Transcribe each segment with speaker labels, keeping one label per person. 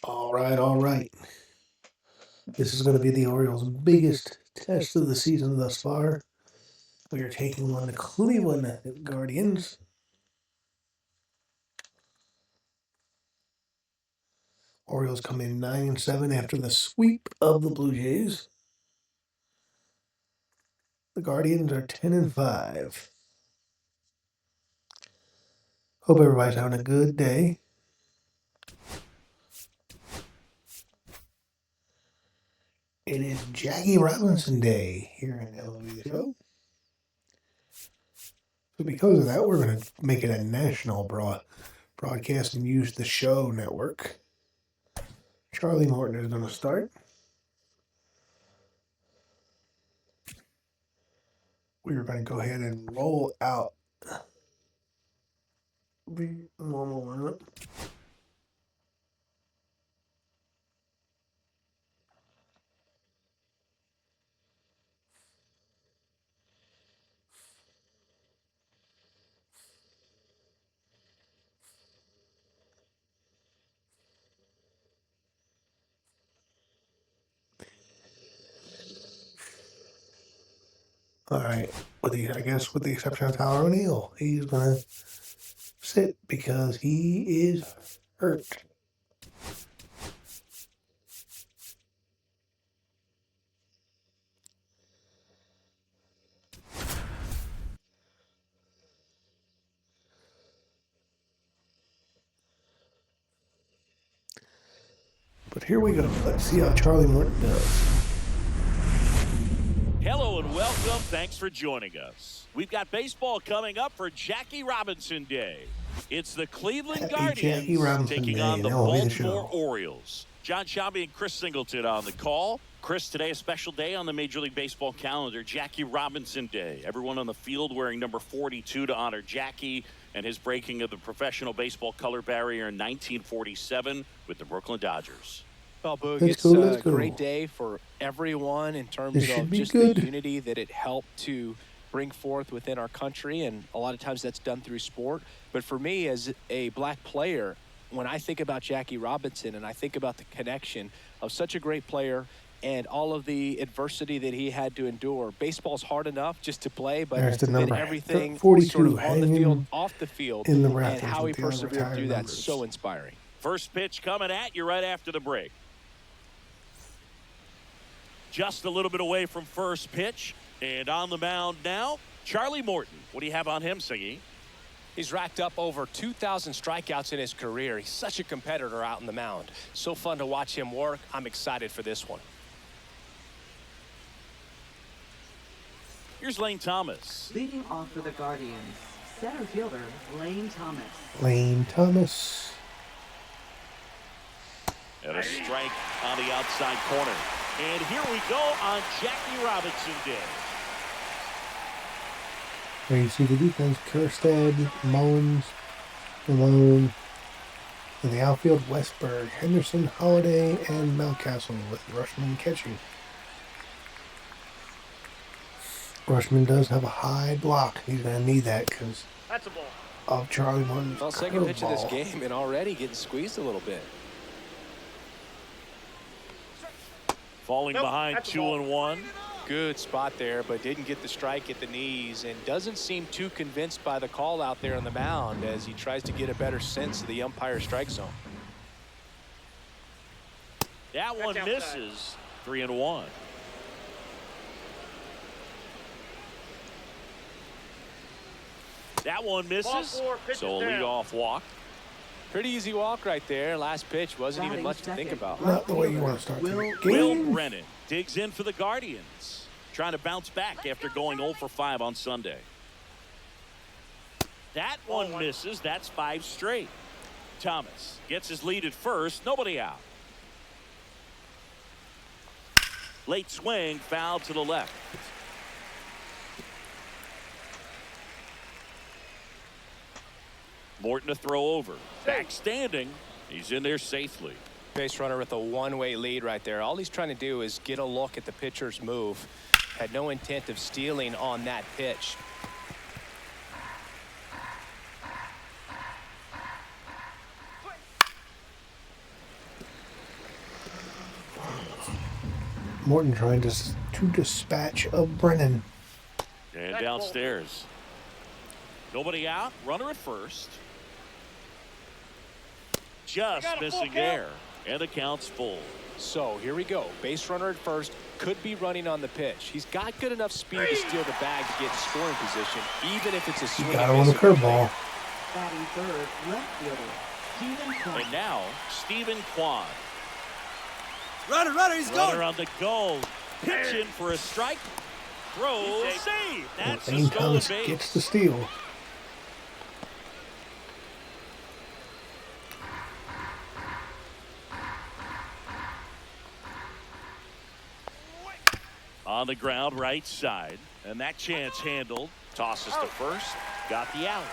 Speaker 1: All right, all right. This is going to be the Orioles' biggest test of the season thus far. We are taking on the Cleveland Guardians. Orioles come in 9-7 after the sweep of the Blue Jays. The Guardians are 10-5. Hope everybody's having a good day. It is Jackie Robinson Day here in MLB The Show. So because of that, we're going to make it a national broadcast and use the Show network. Charlie Morton is going to start. We're going to go ahead and roll out the normal lineup. All right, with the exception of Tyler O'Neill, he's going to sit because he is hurt. But here we go. Let's see how Charlie Morton does.
Speaker 2: Hello and welcome. Thanks for joining us. We've got baseball coming up for Jackie Robinson Day. It's the Cleveland Guardians taking on the Baltimore Orioles. John Shabby and Chris Singleton on the call. Chris, today a special day on the Major League Baseball calendar, Jackie Robinson Day. Everyone on the field wearing number 42 to honor Jackie and his breaking of the professional baseball color barrier in 1947 with the Brooklyn Dodgers.
Speaker 3: Well, Boog, it's a great day for everyone in terms of just the unity that it helped to bring forth within our country, and a lot of times that's done through sport. But for me, as a black player, when I think about Jackie Robinson and I think about the connection of such a great player and all of the adversity that he had to endure, baseball's hard enough just to play, but then everything
Speaker 1: 42
Speaker 3: sort of on the field, off the field,
Speaker 1: in the
Speaker 3: and how he persevered through that, so inspiring.
Speaker 2: First pitch coming at you right after the break. Just a little bit away from first pitch. And on the mound now, Charlie Morton. What do you have on him, Siggy?
Speaker 4: He's racked up over 2,000 strikeouts in his career. He's such a competitor out in the mound. So fun to watch him work. I'm excited for this one.
Speaker 2: Here's Lane Thomas.
Speaker 5: Leading off for the Guardians, center fielder Lane Thomas.
Speaker 1: Lane Thomas.
Speaker 2: And a strike on the outside corner. And here we go on Jackie Robinson Day.
Speaker 1: There you see the defense: Kerstead, Mullins, Malone. In the outfield, Westberg, Henderson, Holiday, and Melcastle with Rushman catching. Rushman does have a high block. He's going to need that because of Charlie Morton's
Speaker 4: well, second pitch of this game and already getting squeezed a little bit.
Speaker 2: Falling behind 2-1.
Speaker 4: Good spot there, but didn't get the strike at the knees and doesn't seem too convinced by the call out there on the mound as he tries to get a better sense of the umpire's strike zone.
Speaker 2: That one misses. 3-1. That one misses. So a leadoff walk.
Speaker 4: Pretty easy walk right there. Last pitch wasn't even much to think about.
Speaker 1: Not the way you want to start the game.
Speaker 2: Will Brennan digs in for the Guardians, trying to bounce back after going 0 for 5 on Sunday. That one misses. That's 5 straight. Thomas gets his lead at first. Nobody out. Late swing, foul to the left. Morton to throw over. Back standing. He's in there safely.
Speaker 4: Base runner with a one-way lead right there. All he's trying to do is get a look at the pitcher's move. Had no intent of stealing on that pitch.
Speaker 1: Morton trying to dispatch of Brennan.
Speaker 2: And downstairs. Nobody out. Runner at first. Just missing there. And the count's full.
Speaker 3: So here we go. Base runner at first. Could be running on the pitch. He's got good enough speed to steal the bag to get in scoring position, even if it's a swing.
Speaker 1: Got him on the curveball.
Speaker 5: Batting third, left fielder, Stephen Kwan.
Speaker 2: And now, Stephen Kwan.
Speaker 6: Runner, he's going.
Speaker 2: Runner on the go. Pitching for a strike. Throw, save. That's a
Speaker 1: Lane
Speaker 2: stolen
Speaker 1: Thomas
Speaker 2: base.
Speaker 1: gets the steal.
Speaker 2: On the ground, right side. And that chance handled. Tosses to first. Got the out.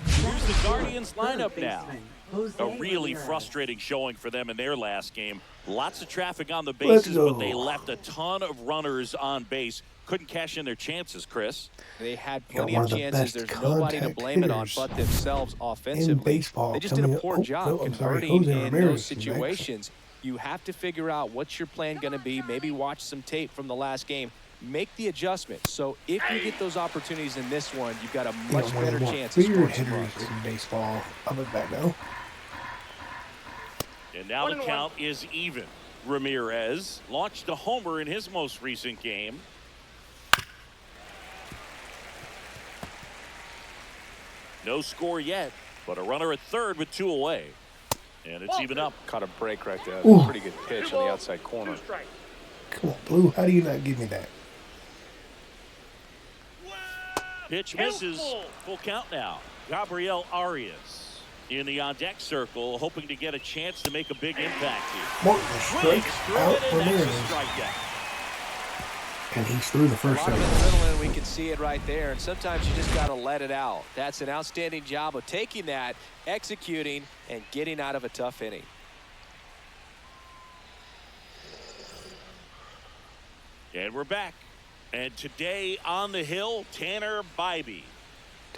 Speaker 2: Here's the Guardians lineup now. A really frustrating showing for them in their last game. Lots of traffic on the bases, but they left a ton of runners on base. Couldn't cash in their chances, Chris.
Speaker 3: They had plenty of chances. There's nobody to blame it on but themselves offensively. They just did a poor job converting in those situations. You have to figure out what's your plan going to be. Maybe watch some tape from the last game. Make the adjustment. So if you get those opportunities in this one, you've got a much better chance of scoring some runs.
Speaker 1: In baseball. I'll be back now.
Speaker 2: And now the count is even. Ramirez launched a homer in his most recent game. No score yet, but a runner at third with 2 away. And it's even up.
Speaker 3: Caught a break right there.
Speaker 1: Ooh.
Speaker 3: Pretty good pitch on the outside corner.
Speaker 1: Come on, Blue. How do you not give me that?
Speaker 2: Pitch misses. Full count now. Gabriel Arias in the on-deck circle, hoping to get a chance to make a big impact here.
Speaker 1: Morton strikes out Ramirez. And he's through the first inning.
Speaker 3: Adrenaline, we can see it right there, and sometimes you just got to let it out. That's an outstanding job of taking that, executing, and getting out of a tough inning.
Speaker 2: And we're back. And today on the hill, Tanner Bybee.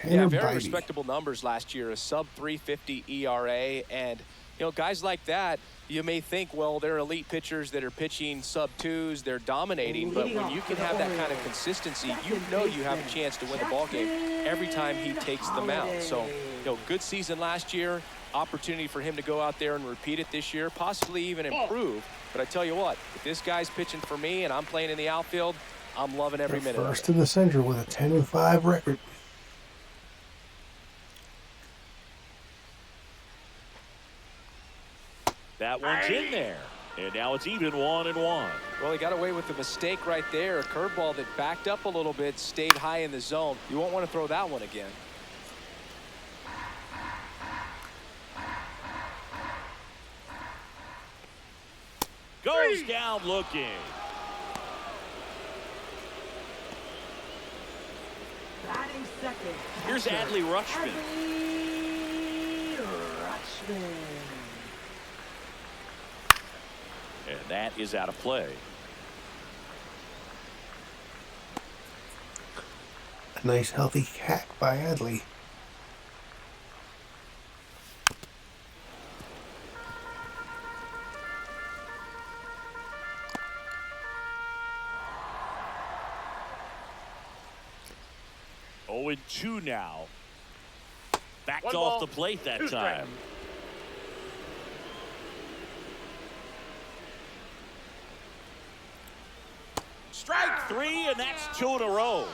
Speaker 3: Very respectable numbers last year, a sub 350 ERA, and you know, guys like that, you may think, well, they're elite pitchers that are pitching sub 2s, they're dominating, but when you can have that kind of consistency, you know you have a chance to win the ball game every time he takes the mound. So, you know, good season last year, opportunity for him to go out there and repeat it this year, possibly even improve. But I tell you what, if this guy's pitching for me and I'm playing in the outfield, I'm loving every minute of it.
Speaker 1: First in the Central with a 10-5 record.
Speaker 2: That one's in there. And now it's even 1-1.
Speaker 3: Well, he got away with the mistake right there. A curveball that backed up a little bit, stayed high in the zone. You won't want to throw that one again.
Speaker 2: Goes down looking.
Speaker 5: Batting second.
Speaker 2: Here's Adley Rutschman. And that is out of play.
Speaker 1: A nice healthy hack by Adley.
Speaker 2: Oh, 2 now. Backed off the plate that time. Strike 3, and that's 2 in a row.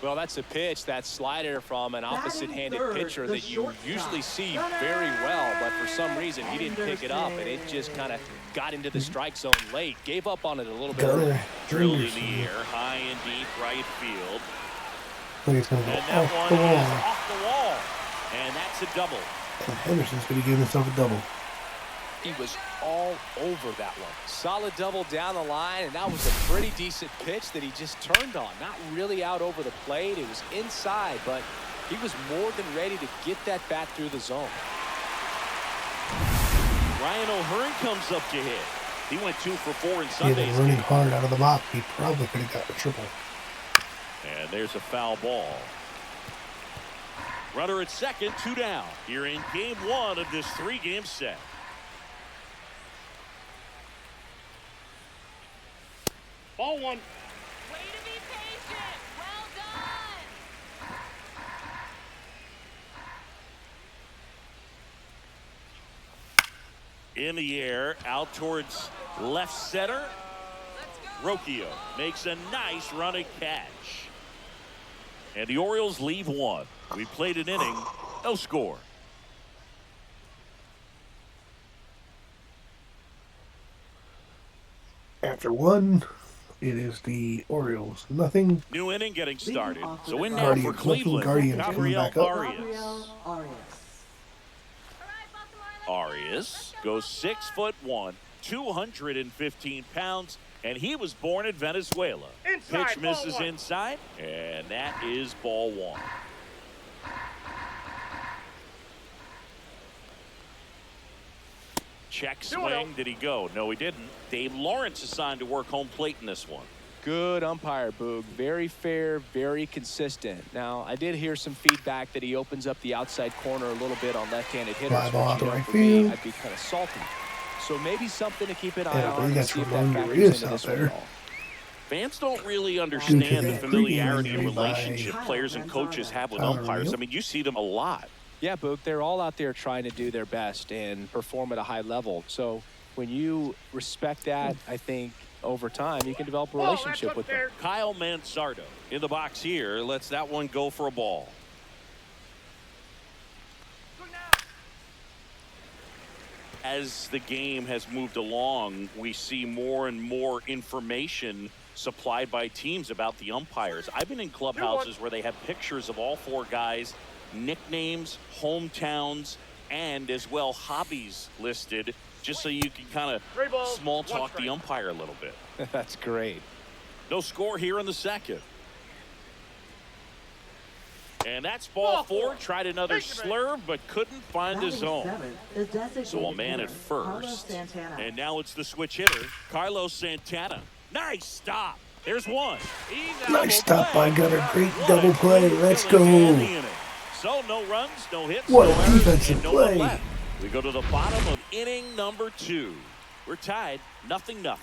Speaker 3: Well, that's a pitch, that slider from an opposite-handed pitcher that you usually see very well, but for some reason he didn't pick it up, and it just kind of got into the strike zone late. Gave up on it a little bit early.
Speaker 2: Drilled in the air, high and deep right field.
Speaker 1: And that
Speaker 2: one is off the wall, and that's a double.
Speaker 1: And Henderson's going to give himself a double.
Speaker 3: He was all over that one. Solid double down the line, and that was a pretty decent pitch that he just turned on. Not really out over the plate. It was inside, but he was more than ready to get that bat through the zone.
Speaker 2: Ryan O'Hearn comes up to hit. He went 2 for 4 in Sunday's
Speaker 1: game. Running hard out of the box, he probably could have got a triple.
Speaker 2: And there's a foul ball. Runner at second, 2 down. Here in game 1 of this 3-game set.
Speaker 6: Ball 1.
Speaker 7: Way to be patient. Well done.
Speaker 2: In the air, out towards left center. Rocchio makes a nice running catch. And the Orioles leave one. We played an inning, no score.
Speaker 1: After one, it is the Orioles. Nothing.
Speaker 2: New inning getting started. So in now for Cleveland, Gabriel Arias goes 6'1", 215 pounds, and he was born in Venezuela.
Speaker 6: Inside,
Speaker 2: pitch misses inside, and that is ball 1. Check swing. Did he go? No, he didn't. Dave Lawrence assigned to work home plate in this one.
Speaker 3: Good umpire, Boog. Very fair, very consistent. Now, I did hear some feedback that he opens up the outside corner a little bit on left-handed hitters.
Speaker 1: Fly ball to right
Speaker 3: For
Speaker 1: field.
Speaker 3: me, I'd be kind of salty. So maybe something to keep an eye
Speaker 1: Yeah, I
Speaker 3: on.
Speaker 1: believe
Speaker 3: And
Speaker 1: that's
Speaker 3: see if
Speaker 1: Ramon
Speaker 3: that factors
Speaker 1: Urias
Speaker 3: into
Speaker 1: out
Speaker 3: this
Speaker 1: there.
Speaker 3: one at all.
Speaker 2: Fans don't really understand the
Speaker 1: that
Speaker 2: familiarity
Speaker 1: pregame
Speaker 2: and
Speaker 1: injury by
Speaker 2: relationship players and coaches have with
Speaker 1: Tyler
Speaker 2: umpires.
Speaker 1: Neal.
Speaker 2: I mean, you see them a lot.
Speaker 3: Yeah, Boog, they're all out there trying to do their best and perform at a high level. So when you respect that, I think over time you can develop a relationship with them.
Speaker 2: Kyle Mansardo in the box here lets that one go for a ball. As the game has moved along, we see more and more information supplied by teams about the umpires. I've been in clubhouses where they have pictures of all 4 guys, nicknames, hometowns, and as well hobbies listed, just so you can kind of small talk the umpire a little bit.
Speaker 3: That's great.
Speaker 2: No score here in the second. And that's ball 4. Tried another slurve, but couldn't find his zone. So a man at first. And now it's the switch hitter, Carlos Santana. Nice stop. There's one.
Speaker 1: Nice stop by Gunnar. Great double play. Let's go.
Speaker 2: So no runs, no hits,
Speaker 1: What
Speaker 2: no
Speaker 1: a
Speaker 2: errors,
Speaker 1: defensive
Speaker 2: and no one
Speaker 1: play.
Speaker 2: left. We go to the bottom of inning number 2. We're tied, 0-0.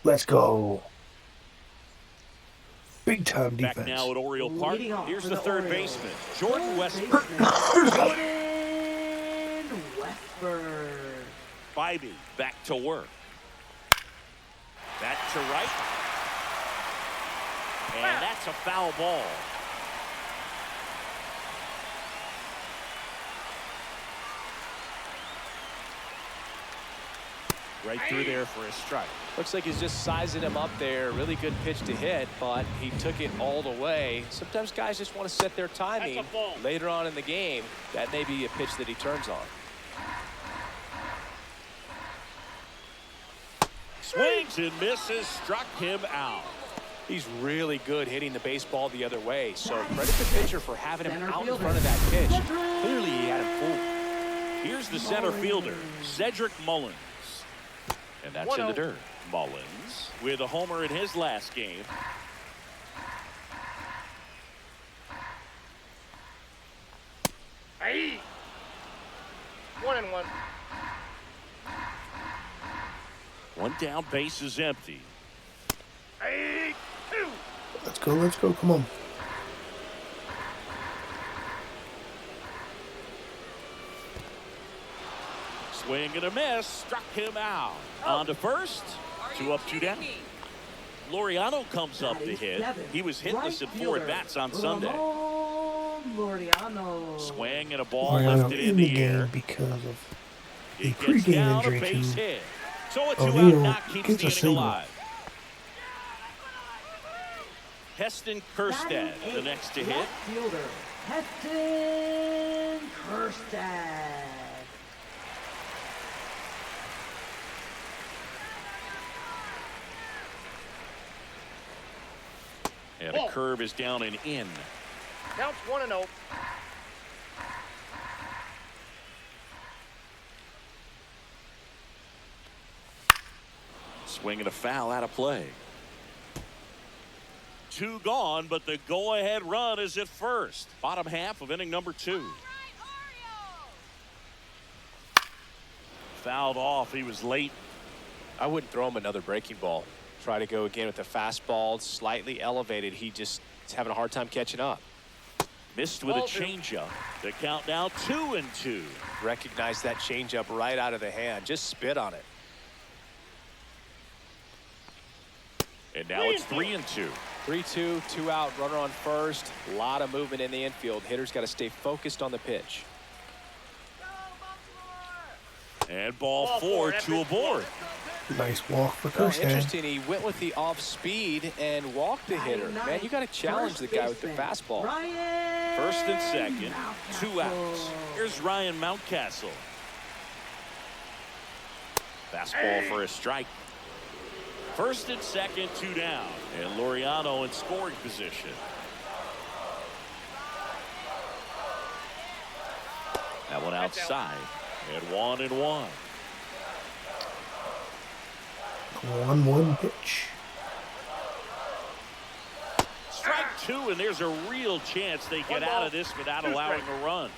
Speaker 1: Let's go. Big time defense.
Speaker 2: Back now at Oriole Park. Here's the third baseman, Jordan Westbrook.
Speaker 5: Jordan Westbrook.
Speaker 2: Bybee back to work. Back to right. And that's a foul ball. Right through there for a strike.
Speaker 3: Looks like he's just sizing him up there. Really good pitch to hit, but he took it all the way. Sometimes guys just want to set their timing later on in the game. That may be a pitch that he turns on.
Speaker 2: Swings and misses, struck him out.
Speaker 3: He's really good hitting the baseball the other way. So credit the pitcher for having him out in front of that pitch. Clearly he had him fooled.
Speaker 2: Here's the center fielder, Cedric Mullins. And that's in the dirt. Mullins with a homer in his last game.
Speaker 6: Hey. 1-1.
Speaker 2: One down, base is empty.
Speaker 6: Hey. 2.
Speaker 1: Let's go. Let's go. Come on.
Speaker 2: Swing and a miss, struck him out. On to first, 2 up, 2 down. Laureano comes up to hit. He was hitless in 4 at-bats on Sunday.
Speaker 5: Laureano.
Speaker 2: Swing and a ball
Speaker 1: Laureano
Speaker 2: lifted
Speaker 1: in the
Speaker 2: air.
Speaker 1: game because of the
Speaker 2: It gets
Speaker 1: pregame
Speaker 2: down, a
Speaker 1: injury
Speaker 2: base
Speaker 1: to
Speaker 2: hit. So a 2 out
Speaker 1: O'Neill
Speaker 2: knock keeps
Speaker 1: gets
Speaker 2: the
Speaker 1: a
Speaker 2: inning
Speaker 1: single.
Speaker 2: alive. Heston Kjerstad, the next to hit.
Speaker 5: Fielder, Heston Kjerstad.
Speaker 2: And a curve is down and in.
Speaker 6: Counts 1-0.
Speaker 2: Swing and a foul out of play. 2 gone, but the go-ahead run is at first. Bottom half of inning number 2. fouled off. He was late.
Speaker 3: I wouldn't throw him another breaking ball. Try to go again with the fastball, slightly elevated. He just is having a hard time catching up.
Speaker 2: Missed with a changeup. The count now 2-2.
Speaker 3: Recognize that changeup right out of the hand. Just spit on it.
Speaker 2: And now it's 3-2.
Speaker 3: 3-2, 2 out, runner on first. A lot of movement in the infield. Hitter's got to stay focused on the pitch.
Speaker 2: And ball 4, 2 aboard.
Speaker 1: Nice walk for Kirstad.
Speaker 3: Interesting, he went with the off speed and walked the hitter. Man, you got to challenge the guy with the fastball.
Speaker 2: First and second, 2 outs. Here's Ryan Mountcastle. Fastball for a strike. First and second, 2 down. And Laureano in scoring position. That one outside. And 1-1.
Speaker 1: 1-1 pitch.
Speaker 2: Strike 2, and there's a real chance they get out of this without allowing a run.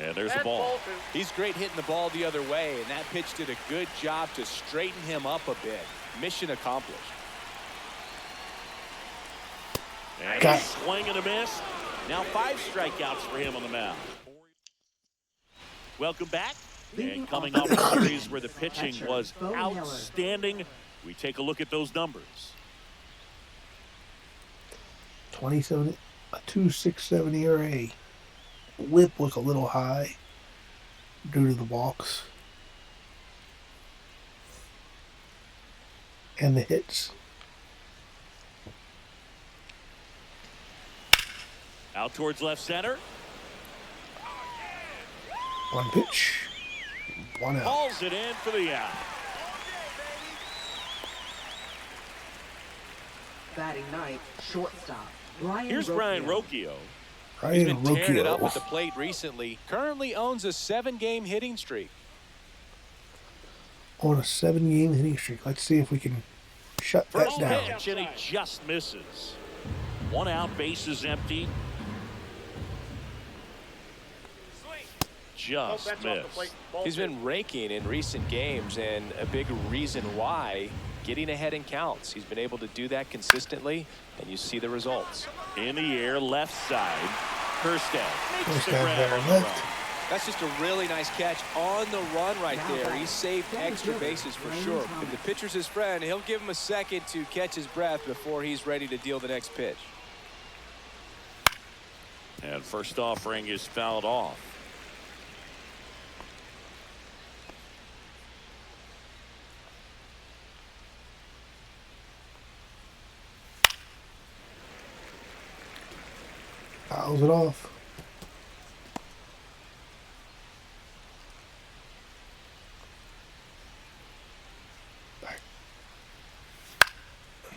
Speaker 2: And there's the ball.
Speaker 3: He's great hitting the ball the other way, and that pitch did a good job to straighten him up a bit. Mission accomplished.
Speaker 2: And a swing and a miss. Now 5 strikeouts for him on the mound. Welcome back. And coming off a series where the pitching was outstanding, we take a look at those numbers.
Speaker 1: 27, a 2.67 ERA. Whip was a little high due to the walks and the hits.
Speaker 2: Out towards left center.
Speaker 1: 1 pitch, 1 out.
Speaker 2: Hauls it in for the out.
Speaker 5: Batting ninth, shortstop.
Speaker 2: Here's Brian Rocchio.
Speaker 3: He's been tearing it up with the plate recently. Currently owns a 7-game hitting streak.
Speaker 1: On a 7-game hitting streak. Let's see if we can shut that down.
Speaker 2: Pitch, and he just misses. 1 out, bases empty. Just missed.
Speaker 3: He's been raking in recent games, and a big reason why, getting ahead in counts. He's been able to do that consistently, and you see the results.
Speaker 2: In the air, left side. Kirstad makes the grab on the run.
Speaker 3: That's just a really nice catch on the run right there. He saved extra bases for sure. If the pitcher's his friend, he'll give him a second to catch his breath before he's ready to deal the next pitch.
Speaker 2: And first offering is fouled off.
Speaker 1: Fouls it off.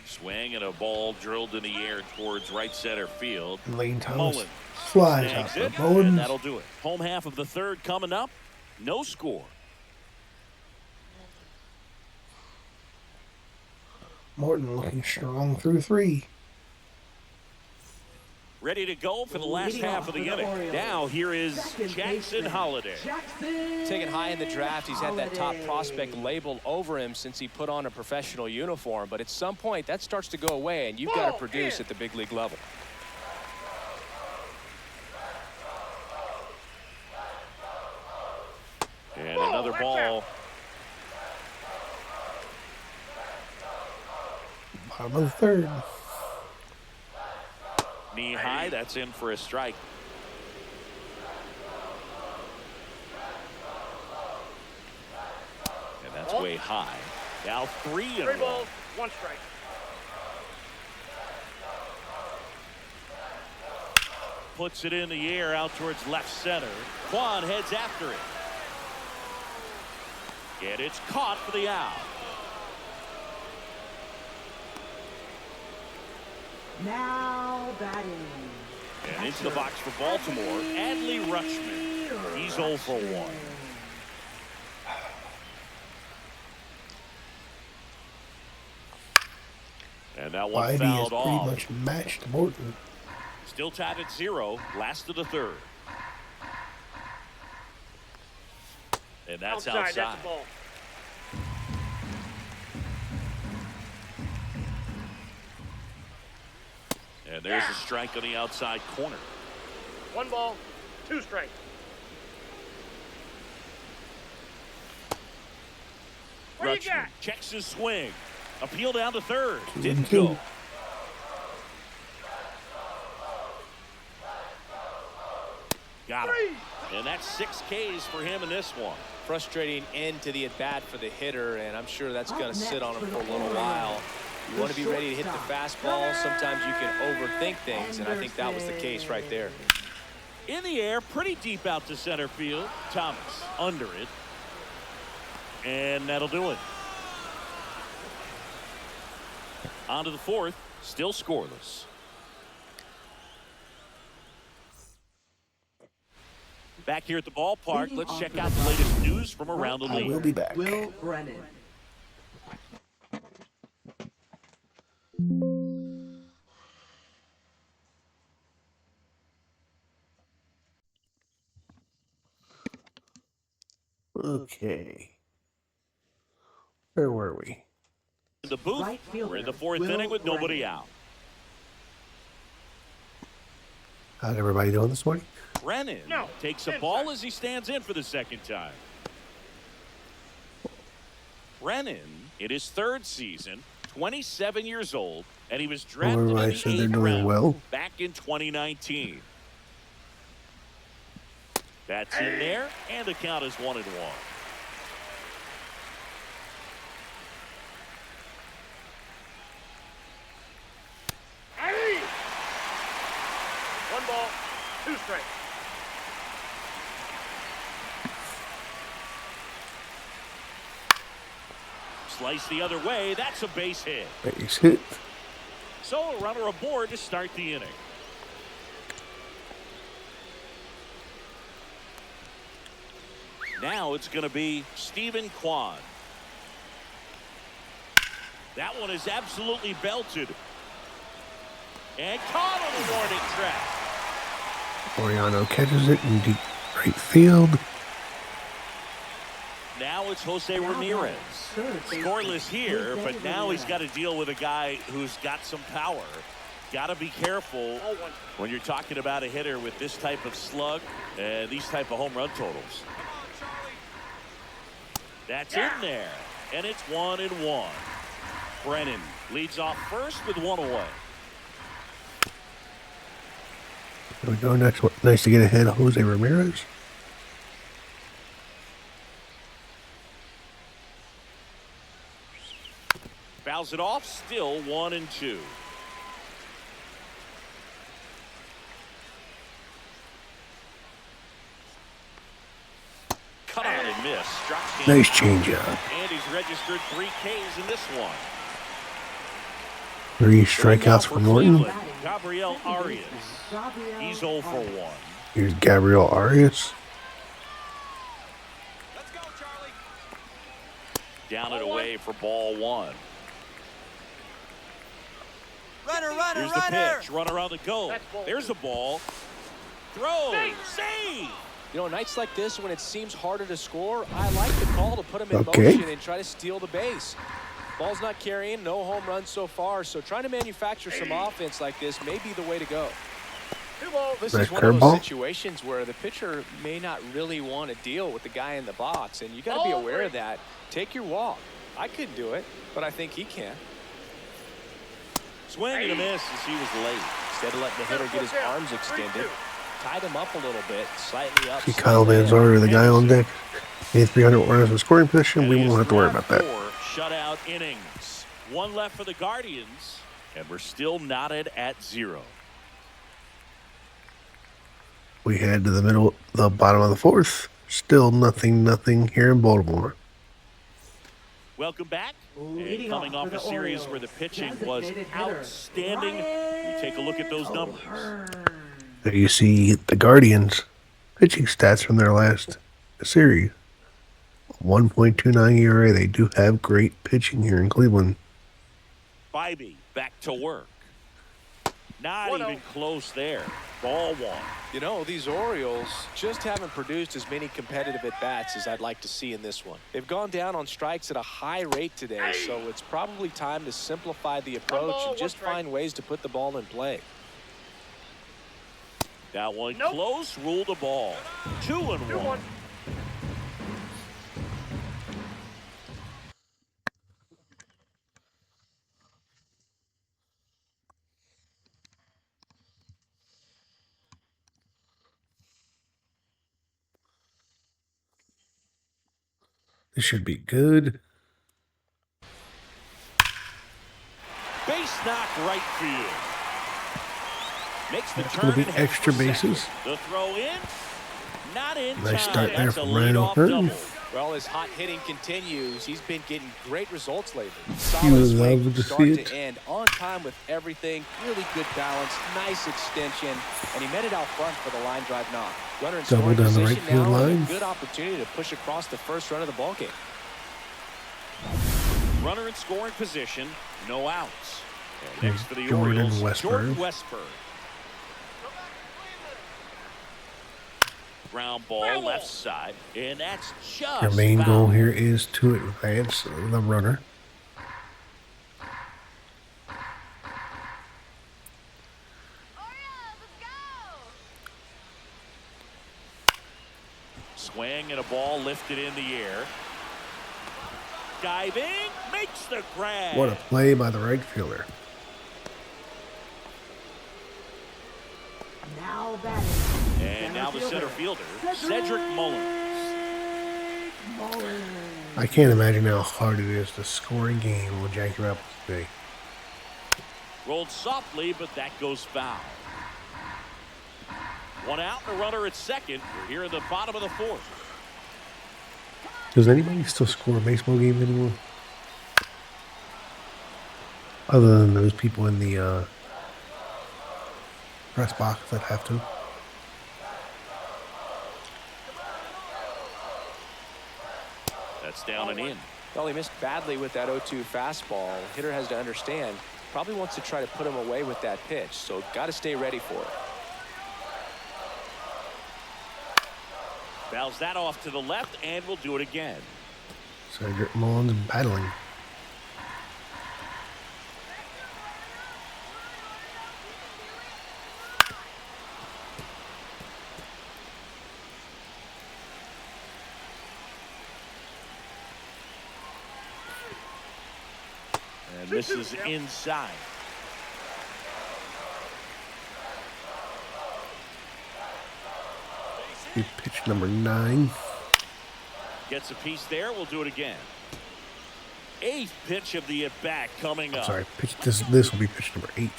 Speaker 2: Swing and a ball drilled in the air towards right center field.
Speaker 1: Lane Thomas
Speaker 2: Mullen
Speaker 1: flies out
Speaker 2: snags
Speaker 1: for
Speaker 2: it,
Speaker 1: Mullen.
Speaker 2: and that'll do it. Home half of the third coming up. No score.
Speaker 1: Morton looking strong through 3.
Speaker 2: Ready to go for the last half of the inning. Now here is Jackson Holliday.
Speaker 3: Taken high in the draft, he's had that top prospect label over him since he put on a professional uniform. But at some point, that starts to go away, and you've got to produce at the big league level.
Speaker 2: And another ball.
Speaker 1: Bottom of the third.
Speaker 2: Knee high, that's in for a strike. And that's way high. Now 3-1.
Speaker 6: 3 balls, 1 strike.
Speaker 2: Puts it in the air out towards left center. Quan heads after it. And it's caught for the out.
Speaker 5: Now batting.
Speaker 2: And into the box for Baltimore, Adley Rutschman. He's 0 for 1. And that one
Speaker 1: Whitey
Speaker 2: fouled
Speaker 1: has pretty
Speaker 2: off.
Speaker 1: much matched Morton.
Speaker 2: Still tied at 0, last of the third. And that's outside.
Speaker 6: That's the ball.
Speaker 2: And there's a strike on the outside corner.
Speaker 6: 1 ball, 2 strikes. What do you
Speaker 2: Rutschman
Speaker 6: got?
Speaker 2: checks his swing. Appeal down to third. Didn't
Speaker 1: 2-2.
Speaker 2: go. Got him. And that's 6 Ks for him in this one.
Speaker 3: Frustrating end to the at-bat for the hitter, and I'm sure that's going to sit on him for a little while. You want to be ready to hit the fastball. Sometimes you can overthink things, and I think that was the case right there.
Speaker 2: In the air, pretty deep out to center field. Thomas under it. And that'll do it. On to the fourth, still scoreless. Back here at the ballpark, let's check out the latest news from around the league.
Speaker 1: We'll be back.
Speaker 5: Will Brennan.
Speaker 1: Okay. Where were we?
Speaker 2: In the booth,
Speaker 5: Right fielder,
Speaker 2: we're in the 4th
Speaker 5: Will
Speaker 2: inning with nobody
Speaker 5: Brennan.
Speaker 2: out.
Speaker 1: How's everybody doing this morning?
Speaker 2: Brennan takes a ball as he stands in for the second time. Brennan, in his 3rd season, 27 years old, and he was drafted in the
Speaker 1: Everybody said they're
Speaker 2: 8th
Speaker 1: doing
Speaker 2: round
Speaker 1: well.
Speaker 2: back in 2019. That's in there, and the count is 1-1.
Speaker 6: Hey! 1 ball, 2 strikes.
Speaker 2: Slice the other way. That's a base hit.
Speaker 1: Base hit.
Speaker 2: So a runner aboard to start the inning. Now it's going to be Stephen Kwan. That one is absolutely belted. And caught on the warning track.
Speaker 1: Oriano catches it in deep right field.
Speaker 2: Now it's Jose Ramirez. Scoreless here, but now he's got to deal with a guy who's got some power. Got to be careful when you're talking about a hitter with this type of slug and these type of home run totals. That's in there, and it's 1-1. Brennan leads off first with 1 away.
Speaker 1: There we go. Nice to get ahead of Jose Ramirez.
Speaker 2: Fouls it off, still 1-2. Cut on and miss. Struck him.
Speaker 1: Nice changeup.
Speaker 2: And he's registered 3 Ks in this one.
Speaker 1: 3 strikeouts for Morton.
Speaker 2: Cleveland, Gabriel Arias. He's 0 for 1.
Speaker 1: Here's Gabriel Arias.
Speaker 4: Let's go, Charlie.
Speaker 2: Down and away for ball 1. Here's the pitch. Runner on the go. There's a ball. Throw. Save.
Speaker 3: You know, nights like this when it seems harder to score, I like the call to put him in
Speaker 1: Okay.
Speaker 3: motion and try to steal the base. Ball's not carrying, no home runs so far, so trying to manufacture some offense like this may be the way to go.
Speaker 6: 2 balls.
Speaker 3: This
Speaker 1: Nice
Speaker 3: is one of those
Speaker 1: curveball.
Speaker 3: situations where the pitcher may not really want to deal with the guy in the box, and you got to be aware of that. Take your walk. I couldn't do it, but I think he can.
Speaker 2: Swing and a miss as he was late.
Speaker 3: Instead of letting the hitter get his arms extended, tied him up a little bit, slightly up.
Speaker 1: See Kyle Van Zarder, the guy on deck. 300 runners in scoring position. We won't have to worry about that.
Speaker 2: 4 shutout innings. 1 left for the Guardians, and we're still knotted at 0.
Speaker 1: We head to the bottom of the 4th. Still nothing here in Baltimore.
Speaker 2: Welcome back. And
Speaker 5: Leading
Speaker 2: coming
Speaker 5: off
Speaker 2: off
Speaker 5: for
Speaker 2: a
Speaker 5: the
Speaker 2: series
Speaker 5: Orioles,
Speaker 2: where the pitching was
Speaker 5: designated hitter,
Speaker 2: outstanding. We take a look at those numbers.
Speaker 1: There you see the Guardians pitching stats from their last series. 1.29 ERA. They do have great pitching here in Cleveland.
Speaker 2: Bybee back to work. Not even close there. Ball 1.
Speaker 4: You know, these Orioles just haven't produced as many competitive at-bats as I'd like to see in this one. They've gone down on strikes at a high rate today, so it's probably time to simplify the approach and just find ways to put the ball in play.
Speaker 2: That one close, ruled a ball. 2-1.
Speaker 1: This should be good.
Speaker 2: Base knock right field. Makes the
Speaker 1: That's
Speaker 2: turn
Speaker 1: going to be extra bases.
Speaker 2: The throw in. Not in
Speaker 1: Nice
Speaker 2: time.
Speaker 1: start there
Speaker 2: That's
Speaker 1: from
Speaker 2: a
Speaker 1: Ryan
Speaker 2: leadoff
Speaker 1: O'Hearn.
Speaker 2: double.
Speaker 4: Well, his hot hitting continues. He's been getting great results lately.
Speaker 1: You
Speaker 4: Solid
Speaker 1: would
Speaker 4: swing
Speaker 1: love to
Speaker 4: from start
Speaker 1: see it.
Speaker 4: to end, on time with everything. Really good balance, nice extension, and he met it out front for the line drive knock. Runner in
Speaker 1: Double
Speaker 4: scoring
Speaker 1: down the
Speaker 4: position
Speaker 1: right field
Speaker 4: now, and
Speaker 1: line.
Speaker 4: a good opportunity to push across the first run of the ballgame.
Speaker 2: Runner in scoring position, no outs. And next for the
Speaker 1: Jordan
Speaker 2: Orioles,
Speaker 1: Westburg.
Speaker 2: Jordan Westburg. Ground ball left side, and that's just
Speaker 1: Your main
Speaker 2: foul.
Speaker 1: goal here is to advance the runner.
Speaker 2: Swing and a ball lifted in the air. Diving, makes the grab.
Speaker 1: What a play by the right fielder.
Speaker 5: Now batting.
Speaker 2: And now the center fielder, Cedric Mullins.
Speaker 1: I can't imagine how hard it is to score a game with Jackie Robinson today.
Speaker 2: Rolled softly, but that goes foul. One out and a runner at second. We're here in the bottom of the 4th.
Speaker 1: Does anybody still score baseball games anymore? Other than those people in the press box that have to.
Speaker 2: That's down and in.
Speaker 4: Well, he missed badly with that 0-2 fastball. Hitter has to understand, probably wants to try to put him away with that pitch, so got to stay ready for it.
Speaker 2: Fouls that off to the left, and we'll do it again.
Speaker 1: Cedric Mullins battling.
Speaker 2: And this is inside.
Speaker 1: Pitch number 9.
Speaker 2: Gets a piece there. We'll do it again. 8th pitch of the at-bat coming up.
Speaker 1: Sorry, pitch this will be pitch number 8.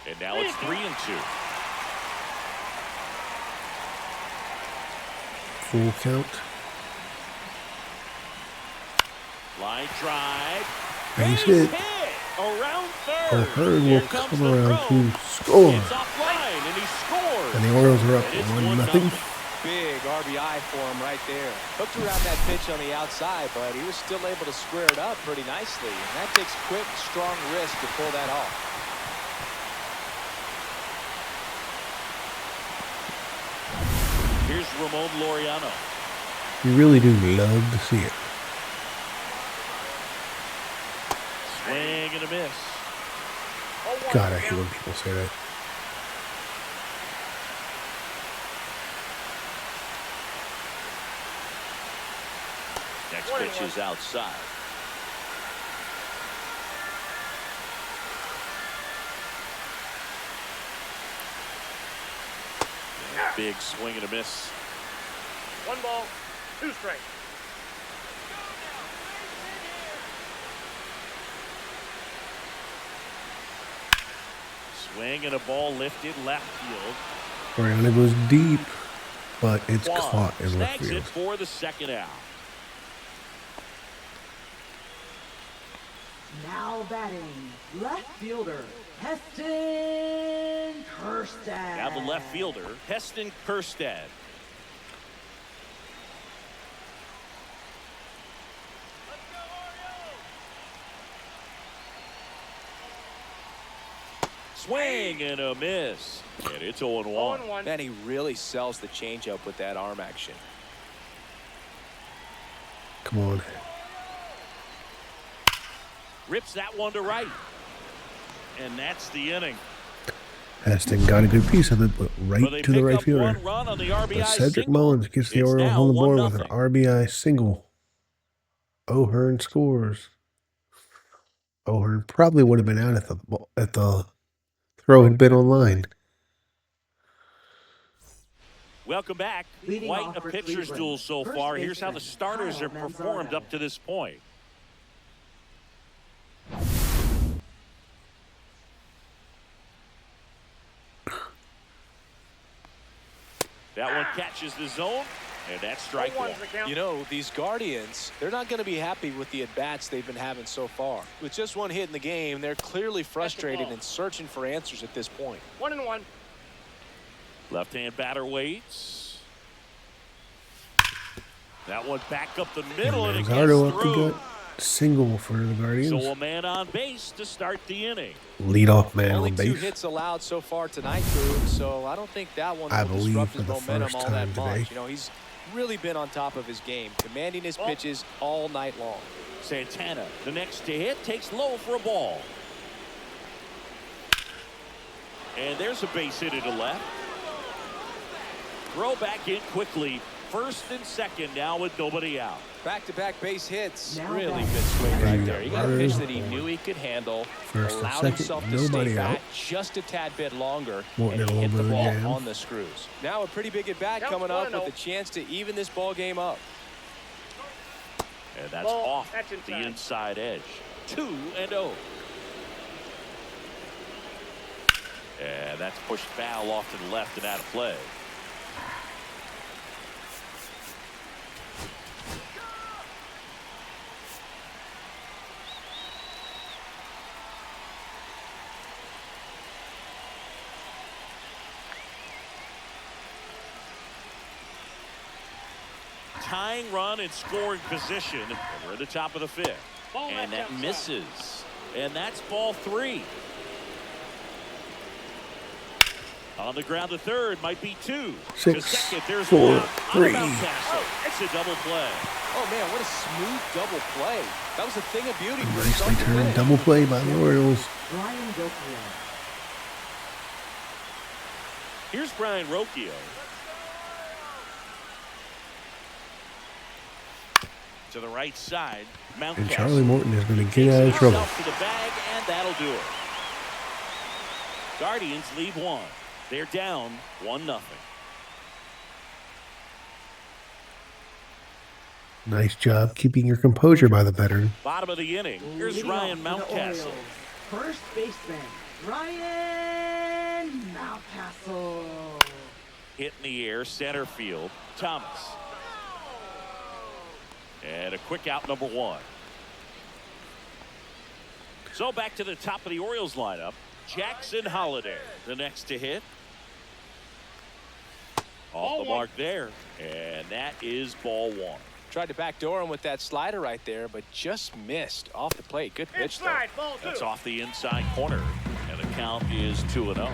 Speaker 2: And now it's 3-2.
Speaker 1: Full count.
Speaker 2: Line drive.
Speaker 1: Base hit.
Speaker 2: Around third.
Speaker 1: O'Hearn will
Speaker 2: Here
Speaker 1: come
Speaker 2: comes the
Speaker 1: around
Speaker 2: throw.
Speaker 1: to score.
Speaker 2: It's offline, and he scores.
Speaker 1: And the Orioles are up
Speaker 2: And it's
Speaker 1: 1-0.
Speaker 4: Big RBI for him right there. Hooked around that pitch on the outside, but he was still able to square it up pretty nicely. And that takes quick, strong wrist to pull that off.
Speaker 2: Here's Ramon Laureano.
Speaker 1: You really do love to see it.
Speaker 2: Swing and a miss.
Speaker 1: God, I hate when people say that.
Speaker 2: Next pitch is outside. Big swing and a miss.
Speaker 6: 1 ball, 2 strikes.
Speaker 2: Swing and a ball lifted left field.
Speaker 1: Oriana goes deep, but it's
Speaker 2: Juan
Speaker 1: caught in left
Speaker 2: snags
Speaker 1: field.
Speaker 2: it for the second out.
Speaker 5: Now batting, left fielder, Heston Kjerstad.
Speaker 2: Now the left fielder, Heston Kjerstad. Swing and a miss. And it's 0-1.
Speaker 4: Man, he really sells the changeup with that arm action.
Speaker 1: Come on.
Speaker 2: Rips that one to right. And that's the inning.
Speaker 1: Aston got a good piece of it, but right to the right fielder. But Cedric Mullins gets the Orioles on the board with an RBI single. O'Hearn scores. O'Hearn probably would have been out at the throw had been online.
Speaker 2: Welcome back. Quite a pitcher's duel so far. Here's how the starters have performed up to this point. That one catches the zone, and that's strike one.
Speaker 4: You know, these Guardians, they're not going to be happy with the at-bats they've been having so far. With just one hit in the game, they're clearly frustrated and searching for answers at this point.
Speaker 6: 1-1.
Speaker 2: Left-hand batter waits. That one back up the middle, and it gets through.
Speaker 1: Single for the Guardians.
Speaker 2: So a man on base to start the inning.
Speaker 1: Leadoff man
Speaker 4: Only
Speaker 1: on base.
Speaker 4: 2 hits allowed so far tonight, Drew, so I don't think that one will disrupt his momentum all that much. You know, he's really been on top of his game, commanding his pitches all night long.
Speaker 2: Santana, the next to hit, takes low for a ball. And there's a base hit to left. Throw back in quickly. First and second now with nobody out.
Speaker 4: Back-to-back base hits.
Speaker 3: Really good swing right there. He got a pitch that he knew he could handle. Allowed himself to stay back just a tad bit longer. And he hit the ball on the screws.
Speaker 4: Now a pretty big at-bat coming up with a chance to even this ball game up.
Speaker 2: And that's off the inside edge. 2-0. And that's pushed foul off to the left and out of play. Tying run in scoring position. And we're at the top of the 5th. And that misses. And that's ball 3. On the ground to third, might be 2.
Speaker 1: 6,
Speaker 2: to second, there's
Speaker 1: 4, 3.
Speaker 2: It's a double play.
Speaker 4: Oh man, what a smooth double play. That was a thing of beauty.
Speaker 1: Nicely turned double play by the Orioles.
Speaker 5: Brian Rocchio.
Speaker 2: Here's Brian Rocchio. To the right side,
Speaker 1: and Charlie Morton is going to get out of trouble.
Speaker 2: To the bag, and that'll do it. Guardians leave 1. They're down 1-0.
Speaker 1: Nice job keeping your composure by the veteran.
Speaker 2: Bottom of the inning. Here's Ryan Mountcastle.
Speaker 5: First baseman, Ryan Mountcastle.
Speaker 2: Hit in the air, center field, Thomas. And a quick out, number 1. So back to the top of the Orioles lineup. Jackson Holliday, the next to hit. Off the mark there. And that is ball 1.
Speaker 4: Tried to backdoor him with that slider right there, but just missed off the plate. Good pitch, though.
Speaker 2: That's off the inside corner. And the count is 2-0.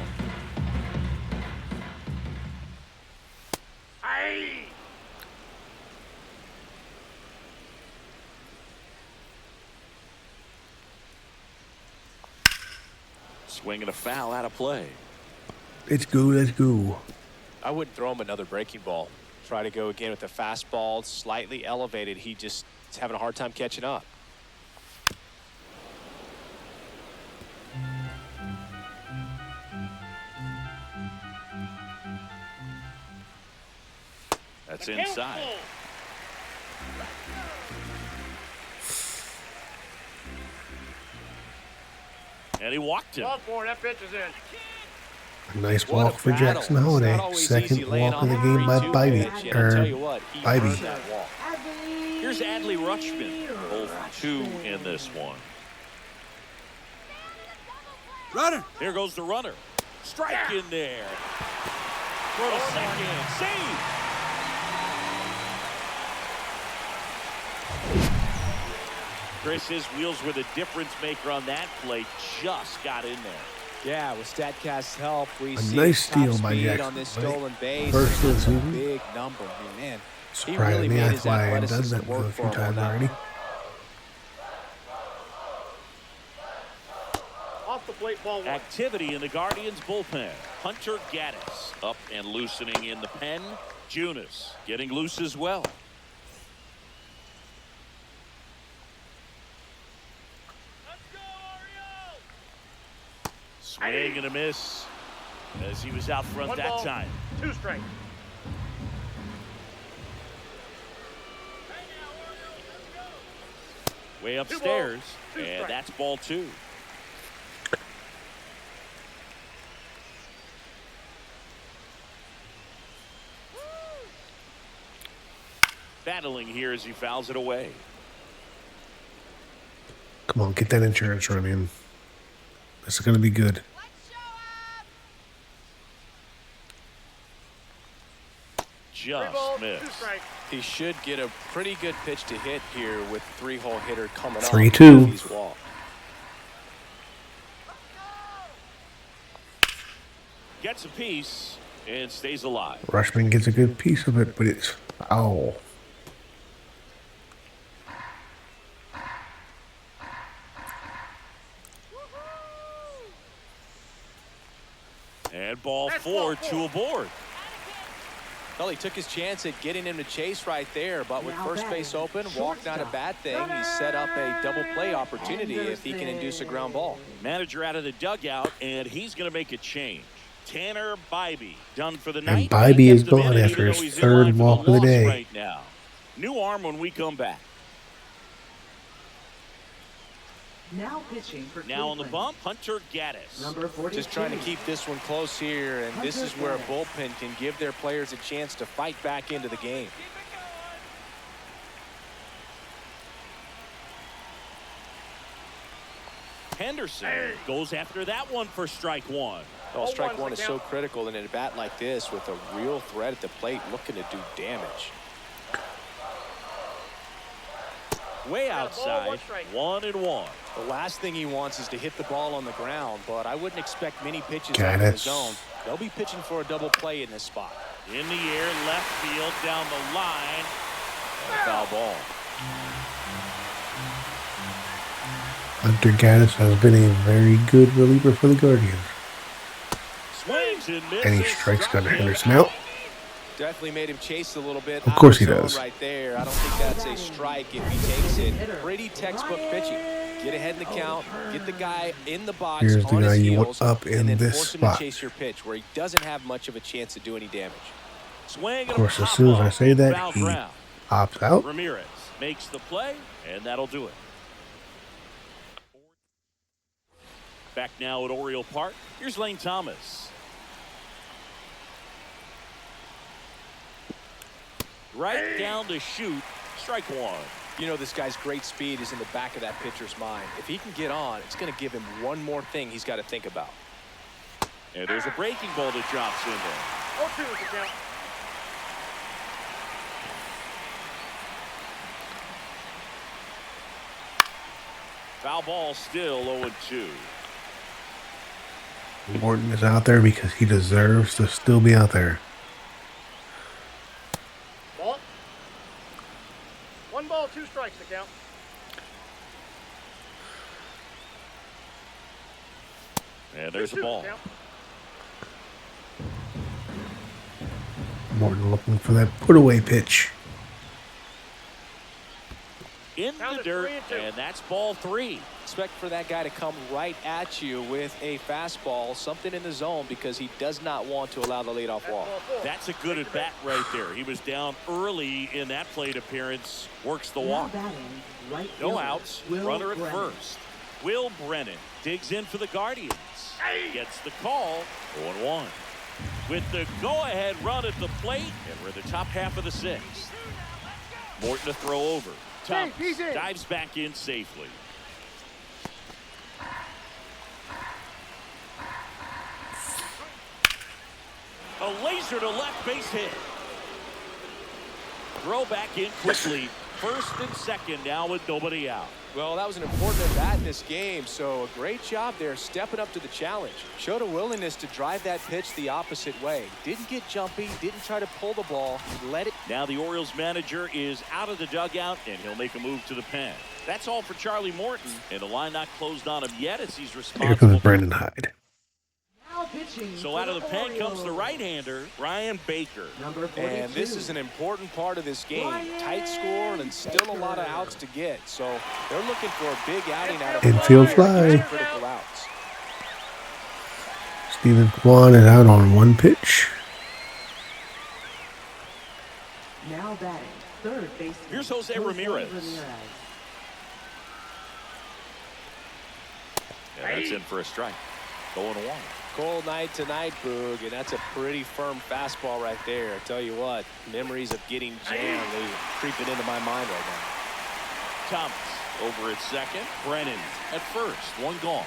Speaker 2: Swing and a foul out of play.
Speaker 1: Let's go, let's go.
Speaker 4: I wouldn't throw him another breaking ball. Try to go again with the fastball, slightly elevated. He just is having a hard time catching up.
Speaker 2: That's inside. And he walked him.
Speaker 6: That pitch is in.
Speaker 1: A nice walk for Jackson Holliday. Second walk of the game by Bybee.
Speaker 2: Here's Adley Rutschman. 0-2 in this one.
Speaker 8: Runner.
Speaker 2: Here goes the runner. Strike in there. Throw to second. Save. Chris, his wheels were the difference maker on that play. Just got in there.
Speaker 3: Yeah, with StatCast's help, we see
Speaker 1: nice steal
Speaker 3: top
Speaker 1: by
Speaker 3: speed
Speaker 1: Jackson.
Speaker 3: on this stolen base.
Speaker 1: First of the
Speaker 3: That's a
Speaker 1: season.
Speaker 3: big number. I mean, man, he
Speaker 1: Surprised
Speaker 3: really
Speaker 1: me.
Speaker 3: made
Speaker 1: That's
Speaker 3: his
Speaker 1: why I've done
Speaker 3: athleticism
Speaker 1: that with a
Speaker 3: work
Speaker 1: few
Speaker 3: for him on
Speaker 1: times
Speaker 3: that
Speaker 1: already.
Speaker 3: one.
Speaker 6: Off the plate, ball 1.
Speaker 2: Activity in the Guardians bullpen. Hunter Gaddis up and loosening in the pen. Junis getting loose as well.
Speaker 6: Let's go, Orioles!
Speaker 2: Swing and a miss as he was out front
Speaker 6: 1
Speaker 2: that
Speaker 6: ball,
Speaker 2: time.
Speaker 6: 2 strikes.
Speaker 2: Way upstairs,
Speaker 6: 2
Speaker 2: and
Speaker 6: strikes.
Speaker 2: that's ball 2. Battling here as he fouls it away.
Speaker 1: Come on, get that insurance run in. This is going to be good.
Speaker 2: Just
Speaker 6: 3 balls, 2
Speaker 2: missed.
Speaker 6: strikes.
Speaker 3: He should get a pretty good pitch to hit here with 3-hole hitter coming off.
Speaker 1: 3-2.
Speaker 3: if he's walked.
Speaker 2: Gets a piece and stays alive.
Speaker 1: Rushman gets a good piece of it, but it's foul.
Speaker 2: And ball
Speaker 6: That's
Speaker 2: 4,
Speaker 6: ball 4.
Speaker 2: 2 aboard.
Speaker 3: Well, he took his chance at getting him to chase right there, but with
Speaker 5: Now
Speaker 3: first
Speaker 5: batting,
Speaker 3: base open, walk not a bad thing. He set up a double play opportunity if he can induce a ground ball.
Speaker 2: Manager out of the dugout, and he's going to make a change. Tanner Bybee done for the
Speaker 1: And
Speaker 2: night.
Speaker 1: Bybee
Speaker 2: He
Speaker 1: is
Speaker 2: gets them
Speaker 1: gone
Speaker 2: in,
Speaker 1: after
Speaker 2: even
Speaker 1: his
Speaker 2: though he's in
Speaker 1: third
Speaker 2: line for
Speaker 1: walk of the
Speaker 2: loss
Speaker 1: day.
Speaker 2: right now. New arm when we come back.
Speaker 5: Now pitching for
Speaker 2: Now on the
Speaker 5: Cleveland.
Speaker 2: bump, Hunter Gaddis.
Speaker 5: Number 42.
Speaker 3: Just trying to keep this one close here, and this is where a bullpen can give their players a chance to fight back into the game.
Speaker 2: Henderson goes after that one for strike 1.
Speaker 3: Oh, strike
Speaker 6: 0-1's
Speaker 3: one
Speaker 6: the
Speaker 3: is so
Speaker 6: count.
Speaker 3: critical in a bat like this with a real threat at the plate looking to do damage.
Speaker 2: Way
Speaker 6: Got a ball,
Speaker 2: outside,
Speaker 6: 1 strike.
Speaker 2: 1-1.
Speaker 3: The last thing he wants is to hit the ball on the ground, but I wouldn't expect many pitches out of the
Speaker 1: Gaddis.
Speaker 3: zone. They'll be pitching for a double play in this spot.
Speaker 2: In the air, left field, down the line. And a foul ball.
Speaker 1: Hunter Gaddis has been a very good reliever for the Guardians.
Speaker 2: Swings and misses.
Speaker 1: And he strikes Gunnar Henderson out.
Speaker 3: Definitely made him chase a little bit.
Speaker 1: Of course
Speaker 3: out
Speaker 1: he
Speaker 3: the zone
Speaker 1: does.
Speaker 3: Right there. I don't think that's a strike if he takes it. Pretty textbook pitching. Get ahead in the count. Get the guy in the box.
Speaker 1: Here's the
Speaker 3: on
Speaker 1: guy
Speaker 3: his
Speaker 1: you want
Speaker 3: heels,
Speaker 1: up in
Speaker 3: and then
Speaker 1: this
Speaker 3: force him
Speaker 1: spot.
Speaker 3: to chase your pitch where he doesn't have much of a chance to do any damage.
Speaker 2: Swing
Speaker 1: Of course, as soon as I say that, he opts out.
Speaker 2: Ramirez makes the play, and that'll do it. Back now at Oriole Park. Here's Lane Thomas. Right down to shoot. Strike 1.
Speaker 3: You know, this guy's great speed is in the back of that pitcher's mind. If he can get on, it's going to give him one more thing he's got to think about.
Speaker 2: And there's a breaking ball that drops in there.
Speaker 6: 0-2 is the count.
Speaker 2: Foul ball still 0-2.
Speaker 1: Morton is out there because he deserves to still be out there.
Speaker 6: Ball. 1 ball, 2 strikes to count.
Speaker 2: And there's the
Speaker 6: 2-2
Speaker 2: ball.
Speaker 6: count.
Speaker 1: Morton looking for that put-away pitch.
Speaker 2: In
Speaker 6: Count
Speaker 2: the
Speaker 6: is
Speaker 2: dirt,
Speaker 6: 3-2.
Speaker 2: and that's ball 3.
Speaker 3: Expect for that guy to come right at you with a fastball, something in the zone, because he does not want to allow the leadoff
Speaker 6: That's
Speaker 3: walk.
Speaker 6: ball 4.
Speaker 2: That's a good at bat right there. He was down early in that plate appearance. Works the
Speaker 5: Now
Speaker 2: walk.
Speaker 5: batting, right
Speaker 2: No
Speaker 5: fielder,
Speaker 2: outs.
Speaker 5: Will
Speaker 2: Runner at
Speaker 5: Brennan.
Speaker 2: first. Will Brennan digs in for the Guardians. Gets the call. 0-1. With the go-ahead run at the plate, and we're in the top half of the 6th. Morton to throw over. Thomas
Speaker 6: he's in.
Speaker 2: dives back in safely. A laser to left base hit. Throw back in quickly. First and second now with nobody out.
Speaker 4: Well, that was an important at bat in this game, so a great job there stepping up to the challenge. Showed a willingness to drive that pitch the opposite way. Didn't get jumpy, didn't try to pull the ball, he let it.
Speaker 2: Now the Orioles manager is out of the dugout, and he'll make a move to the pen. That's all for Charlie Morton, and the line not closed on him yet as he's responsible.
Speaker 1: Here comes Brandon Hyde.
Speaker 2: So out of the pen comes the right-hander, Brian Baker.
Speaker 4: And this is an important part of this game. Tight score and still a lot of outs to get. So they're looking for a big outing out of
Speaker 1: infield fly.
Speaker 4: critical outs.
Speaker 1: Steven Kwan is out on one pitch.
Speaker 5: Now batting, third baseman.
Speaker 2: Here's Jose Ramirez. Yeah, that's in for a strike. 0-1.
Speaker 4: Cold night tonight, Boog, and that's a pretty firm fastball right there. I tell you what, memories of getting jammed, they creeping into my mind right now.
Speaker 2: Thomas over at second. Brennan at first. One gone.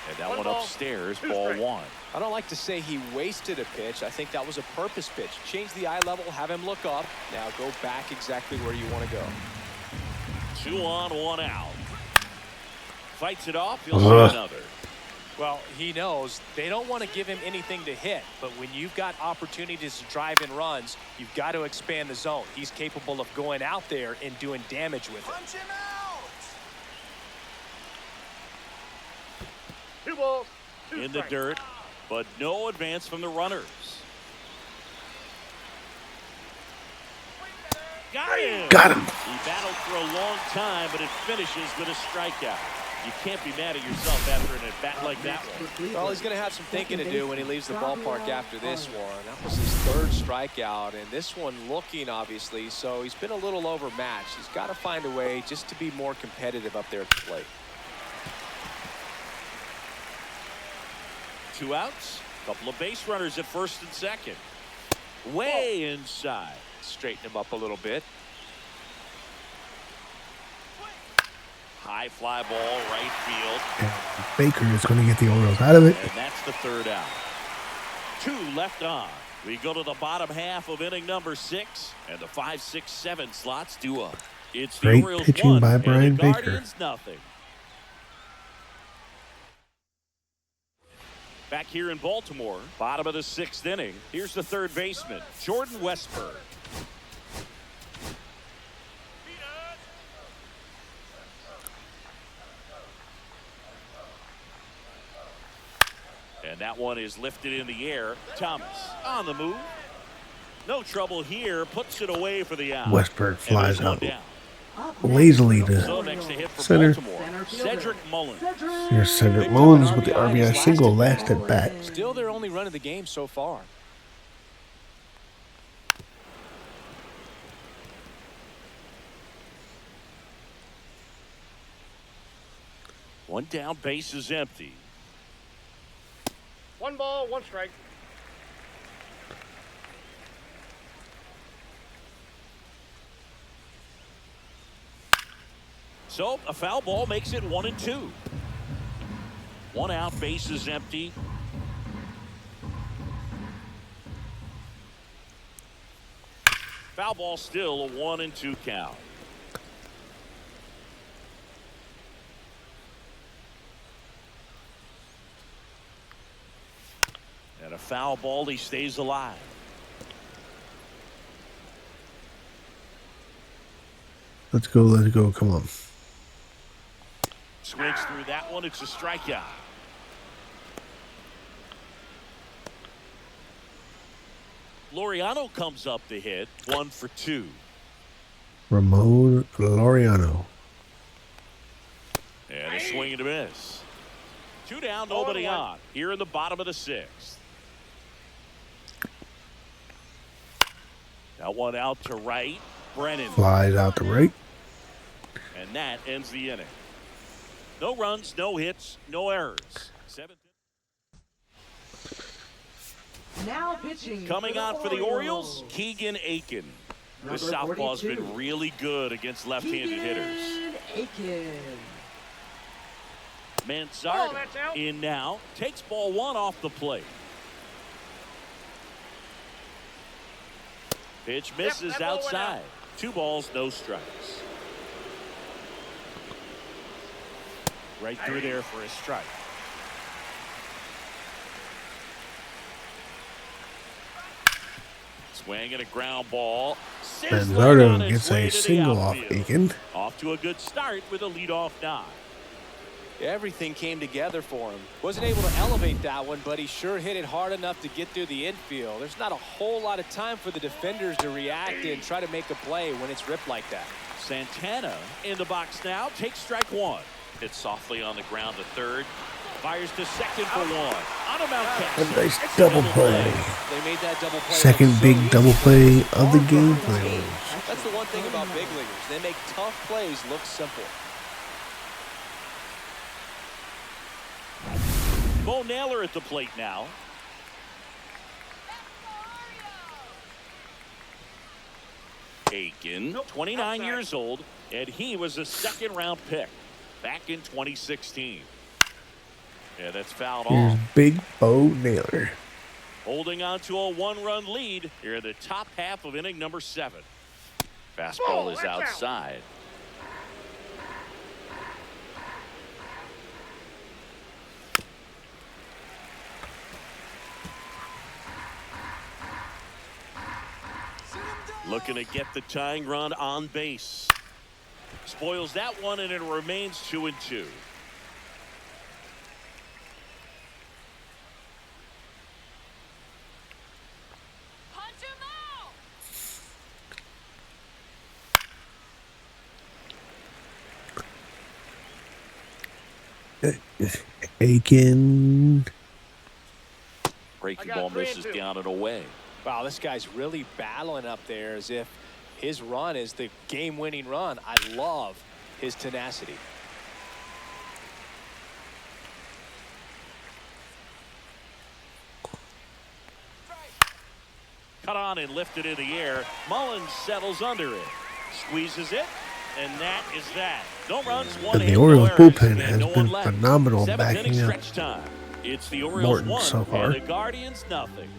Speaker 2: And that one upstairs, ball one.
Speaker 4: I don't like to say he wasted a pitch. I think that was a purpose pitch. Change the eye level, have him look up. Now go back exactly where you want to go.
Speaker 2: 2 on, 1 out. Fights it off. He'll see another.
Speaker 4: Well, he knows they don't want to give him anything to hit, but when you've got opportunities to drive in runs, you've got to expand the zone. He's capable of going out there and doing damage with it.
Speaker 6: Punch him out. 2 balls, 2
Speaker 2: In the
Speaker 6: strikes.
Speaker 2: dirt, but no advance from the runners. Got him.
Speaker 1: Got him.
Speaker 2: He battled for a long time, but it finishes with a strikeout. You can't be mad at yourself after an at-bat like that one.
Speaker 4: Well, he's going to have some thinking to do when he leaves the ballpark after this one. That was his third strikeout, and this one looking, obviously, so he's been a little overmatched. He's got to find a way just to be more competitive up there at the plate.
Speaker 2: 2 outs. Couple of base runners at first and second. Way inside.
Speaker 4: Straighten him up a little bit.
Speaker 2: High fly ball, right field.
Speaker 1: And Baker is going to get the Orioles out of it.
Speaker 2: And that's the third out. 2 left on. We go to the bottom half of inning number 6, and the 5, 6, 7 slots due up. It's the
Speaker 1: Great
Speaker 2: Orioles
Speaker 1: pitching
Speaker 2: 1
Speaker 1: by
Speaker 2: and
Speaker 1: Brian
Speaker 2: the
Speaker 1: Baker.
Speaker 2: Guardians nothing. Back here in Baltimore, bottom of the 6th inning. Here's the third baseman, Jordan Westburg. And that one is lifted in the air. Thomas on the move. No trouble here. Puts it away for the out.
Speaker 1: Westburg flies out
Speaker 2: down.
Speaker 1: lazily
Speaker 2: So
Speaker 1: to
Speaker 2: next to hit for
Speaker 1: center.
Speaker 2: Baltimore, Cedric Mullins.
Speaker 1: Here's Cedric Mullins with the RBI single last at bat.
Speaker 4: Still their only run of the game so far.
Speaker 2: One down, base is empty.
Speaker 6: 1 ball, 1 strike.
Speaker 2: So a foul ball makes it 1-2. 1 out, base is empty. Foul ball, still a 1-2 count. And a foul ball, he stays alive.
Speaker 1: Let's go, let's go, come on.
Speaker 2: Swings through that one, it's a strikeout. Laureano comes up to hit, 1 for 2.
Speaker 1: Ramon Laureano.
Speaker 2: And a swing and a miss. 2 down, nobody on. Here in the bottom of the 6th. That one out to right. Brennan.
Speaker 1: Flies out to right.
Speaker 2: And that ends the inning. No runs, no hits, no errors. 7th.
Speaker 5: Now pitching.
Speaker 2: Coming on for the Orioles, Keegan Aiken. The southpaw's been really good against left-handed hitters.
Speaker 5: Aiken.
Speaker 2: Mansard in now. Takes ball 1 off the plate. Pitch misses outside. 2 balls, no strikes. Right through there for a strike. Swing and a ground ball.
Speaker 1: And Liotta gets a single off Aiken.
Speaker 2: Off to a good start with a leadoff knock.
Speaker 3: Everything came together for him. Wasn't able to elevate that one, but he sure hit it hard enough to get through the infield. There's not a whole lot of time for the defenders to react and try to make a play when it's ripped like that.
Speaker 2: Santana in the box now. Takes strike 1. Hits softly on the ground to third. Fires to second for 1. On a mount catch.
Speaker 1: A nice double play.
Speaker 3: They made that double play.
Speaker 1: Second big double play of the game for the Orioles.
Speaker 3: That's the one thing about big leaguers. They make tough plays look simple.
Speaker 2: Bo Naylor at the plate now. Aiken, 29 years old, and he was a 2nd-round pick back in 2016. Yeah, that's fouled
Speaker 1: Here's
Speaker 2: off.
Speaker 1: Big Bo Naylor.
Speaker 2: Holding on to a 1-run lead here in the top half of inning number 7. Fastball is outside. Looking to get the tying run on base. Spoils that one, and it remains 2-2.
Speaker 7: Punch him out!
Speaker 1: Aiken.
Speaker 2: Breaking ball misses down and away.
Speaker 3: Wow, this guy's really battling up there as if his run is the game-winning run. I love his tenacity.
Speaker 2: Cut on and lifted in the air. Mullins settles under it. Squeezes it. And that is that. No runs, 1
Speaker 1: And the Orioles bullpen has been phenomenal backing up
Speaker 2: It's the Orioles
Speaker 1: Morton
Speaker 2: 1
Speaker 1: so far.
Speaker 2: and the Guardians nothing.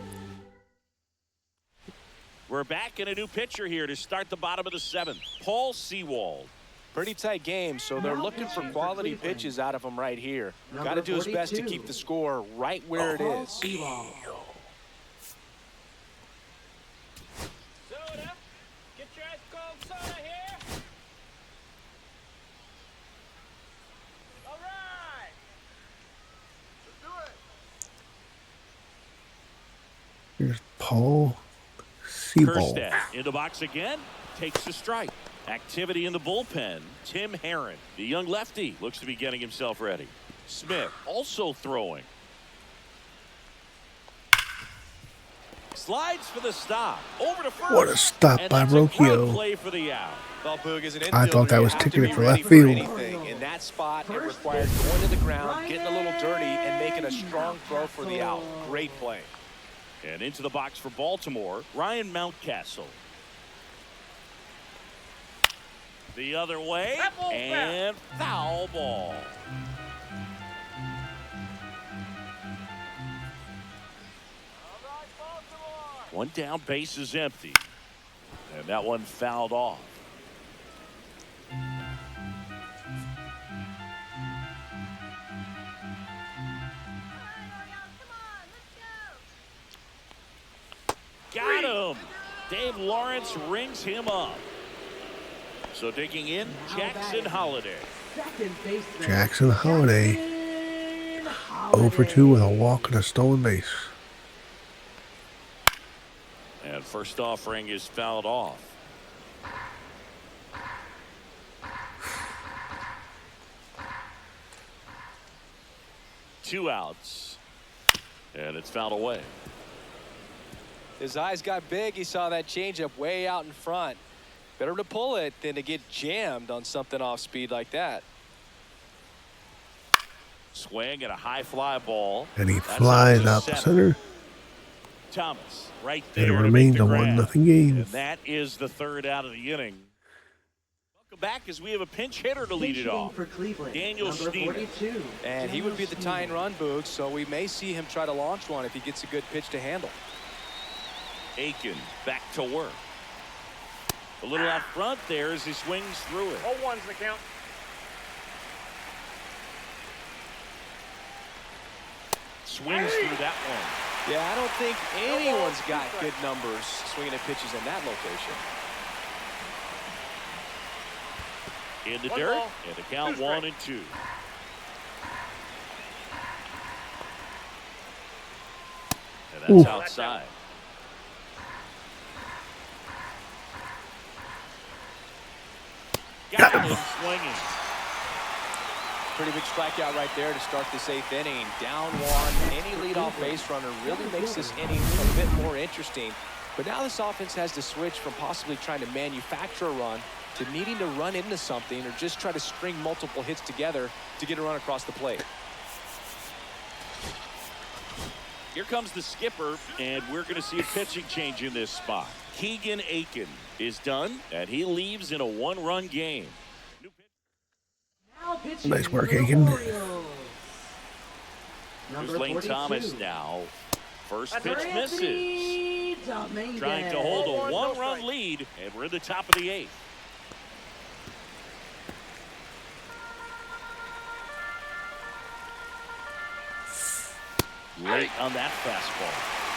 Speaker 2: We're back in a new pitcher here to start the bottom of the 7th. Paul Sewald.
Speaker 3: Pretty tight game, so they're looking for quality pitches out of him right here. Got to do his best to keep the score right where it is.
Speaker 6: Soda, get your ice cold soda here. All right. Let's do it.
Speaker 1: Here's Paul Sewald.
Speaker 2: Kerstad in the box again. Takes the strike. Activity in the bullpen. Tim Herron, the young lefty, looks to be getting himself ready. Smith also throwing. Slides for the stop. Over to first.
Speaker 1: What a stop
Speaker 2: And
Speaker 1: by
Speaker 2: that's a great
Speaker 1: Rocchio.
Speaker 2: play for the out.
Speaker 1: I thought that was ticketed for left field.
Speaker 3: In that spot, it required going to the ground, getting a little dirty, and making a strong throw for the out. Great play.
Speaker 2: And into the box for Baltimore, Ryan Mountcastle. The other way, and foul ball. One down, base is empty. And that one fouled off. Got him. Dave Lawrence rings him up. So digging in, Jackson Holiday.
Speaker 1: Jackson Holiday. 0 for 2 with a walk and a stolen base.
Speaker 2: And first offering is fouled off. Two outs. And it's fouled away.
Speaker 3: His eyes got big. He saw that changeup way out in front. Better to pull it than to get jammed on something off speed like that.
Speaker 2: Swing and a high fly ball.
Speaker 1: And he flies up center.
Speaker 2: Thomas right there.
Speaker 1: And it remains a 1-0 game.
Speaker 2: And that is the 3rd out of the inning. Welcome back as we have a pinch hitter to lead it off. Daniel Stevens.
Speaker 3: And he would be the tying run, Boog, so we may see him try to launch one if he gets a good pitch to handle.
Speaker 2: Aiken back to work. A little out front there as he swings through it.
Speaker 6: 0-1's the count.
Speaker 2: Swings through that one.
Speaker 4: Yeah, I don't think anyone's got good numbers swinging at pitches in that location.
Speaker 2: In the dirt, and the count 1-2. And that's outside. Got him swinging.
Speaker 4: Pretty big strikeout right there to start this 8th inning. Down one. Any leadoff base runner really makes this inning a bit more interesting. But now this offense has to switch from possibly trying to manufacture a run to needing to run into something or just try to string multiple hits together to get a run across the plate.
Speaker 2: Here comes the skipper, and we're going to see a pitching change in this spot. Keegan Aiken is done, and he leaves in a 1-run game.
Speaker 1: Nice work, Aiken.
Speaker 2: Here's Lane Thomas now. First pitch misses. Trying to hold a 1-run lead, and we're in the top of the 8th. Late on that fastball.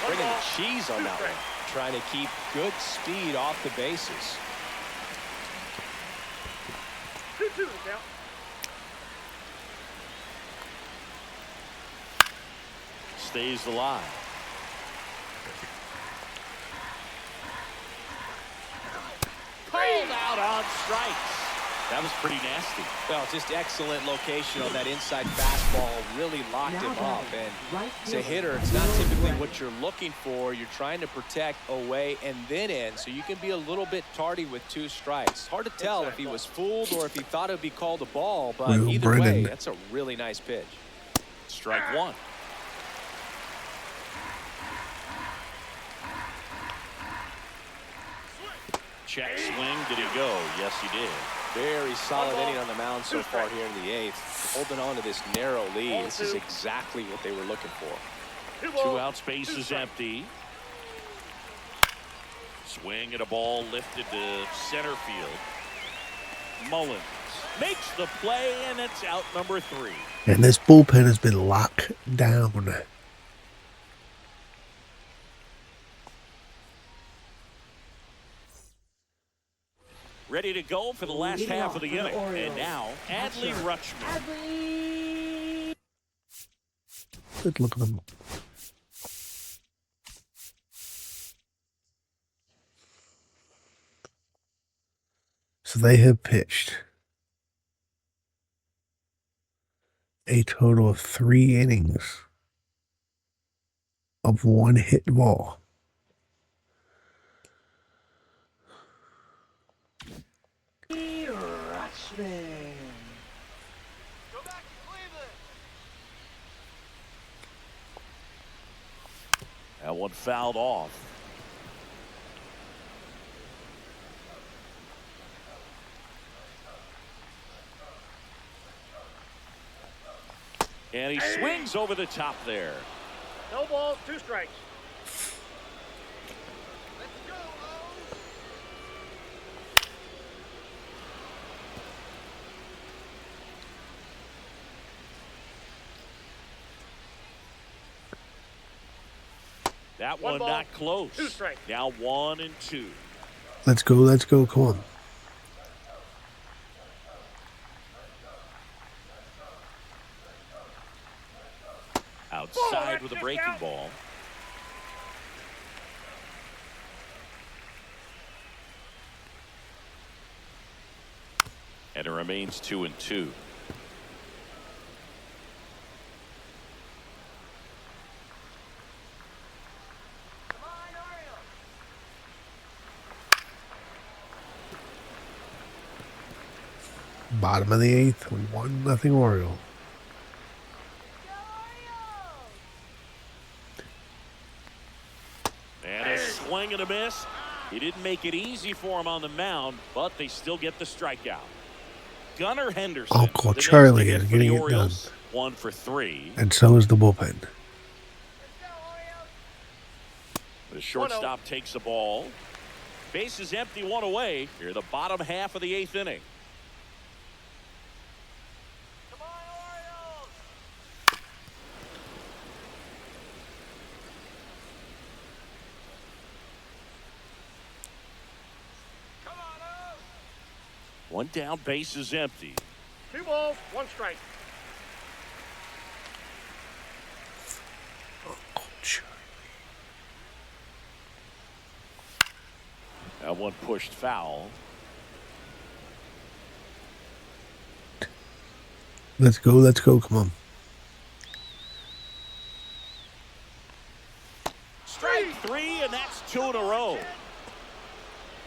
Speaker 4: Bringing the cheese on that one. Trying to keep good speed off the bases.
Speaker 6: 2-2 count.
Speaker 2: Stays alive. Called out on strikes. That was pretty nasty.
Speaker 4: Well, just excellent location on that inside fastball. Really locked him up. And as a hitter, it's not typically what you're looking for. You're trying to protect away and then in, so you can be a little bit tardy with 2 strikes. Hard to tell if he was fooled or if he thought it would be called a ball, but either way, that's a really nice pitch.
Speaker 2: Strike 1. Check swing. Did he go? Yes, he did.
Speaker 4: Very solid inning on the mound so far here in the 8th. Holding on to this narrow lead. This is exactly what they were looking for.
Speaker 2: 2 outs, base is empty. Swing at a ball lifted to center field. Mullins makes the play, and it's out number 3.
Speaker 1: And this bullpen has been locked down.
Speaker 2: Ready to go for the last half of the inning. And now, Adley Rutschman.
Speaker 1: Good look at them. So they have pitched a total of 3 innings of 1 hit ball.
Speaker 2: That one fouled off. And he swings over the top there.
Speaker 6: No balls, 2 strikes.
Speaker 2: That one not close.
Speaker 6: 2 strikes.
Speaker 2: Now 1-2.
Speaker 1: Let's go, come on.
Speaker 2: Outside with a breaking ball. And it remains 2-2.
Speaker 1: Bottom of the 8th, 1-0 Oriole.
Speaker 2: And a swing and a miss. He didn't make it easy for him on the mound, but they still get the strikeout. Gunnar Henderson.
Speaker 1: Uncle Charlie is getting it done.
Speaker 2: 1 for 3.
Speaker 1: And so is the bullpen.
Speaker 2: The shortstop takes the ball. Base is empty, one away. Here, the bottom half of the 8th inning.
Speaker 6: Come on, Orioles! Come on, O's!
Speaker 2: One down, base is empty.
Speaker 6: 2 balls, 1 strike.
Speaker 2: That one pushed foul.
Speaker 1: Let's go, come on.
Speaker 2: Strike 3, and that's 2 in a row.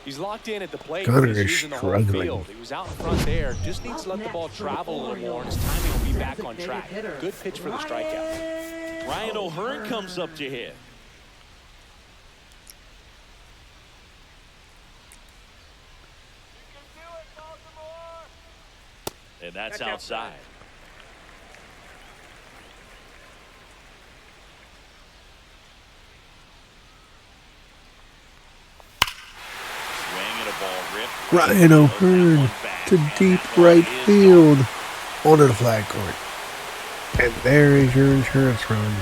Speaker 4: He's locked in at the plate.
Speaker 1: Gunner
Speaker 4: He's
Speaker 1: is
Speaker 4: using the whole
Speaker 1: struggling.
Speaker 4: field. He was out in front there. Just needs to let the ball travel a little more, and his timing will be back on track. Good pitch for the strikeout.
Speaker 2: Ryan O'Hearn comes up to hit. And that's outside. Swing and a ball ripped.
Speaker 1: Ryan O'Hearn to deep right field. Onto the flag court. And there is your insurance run.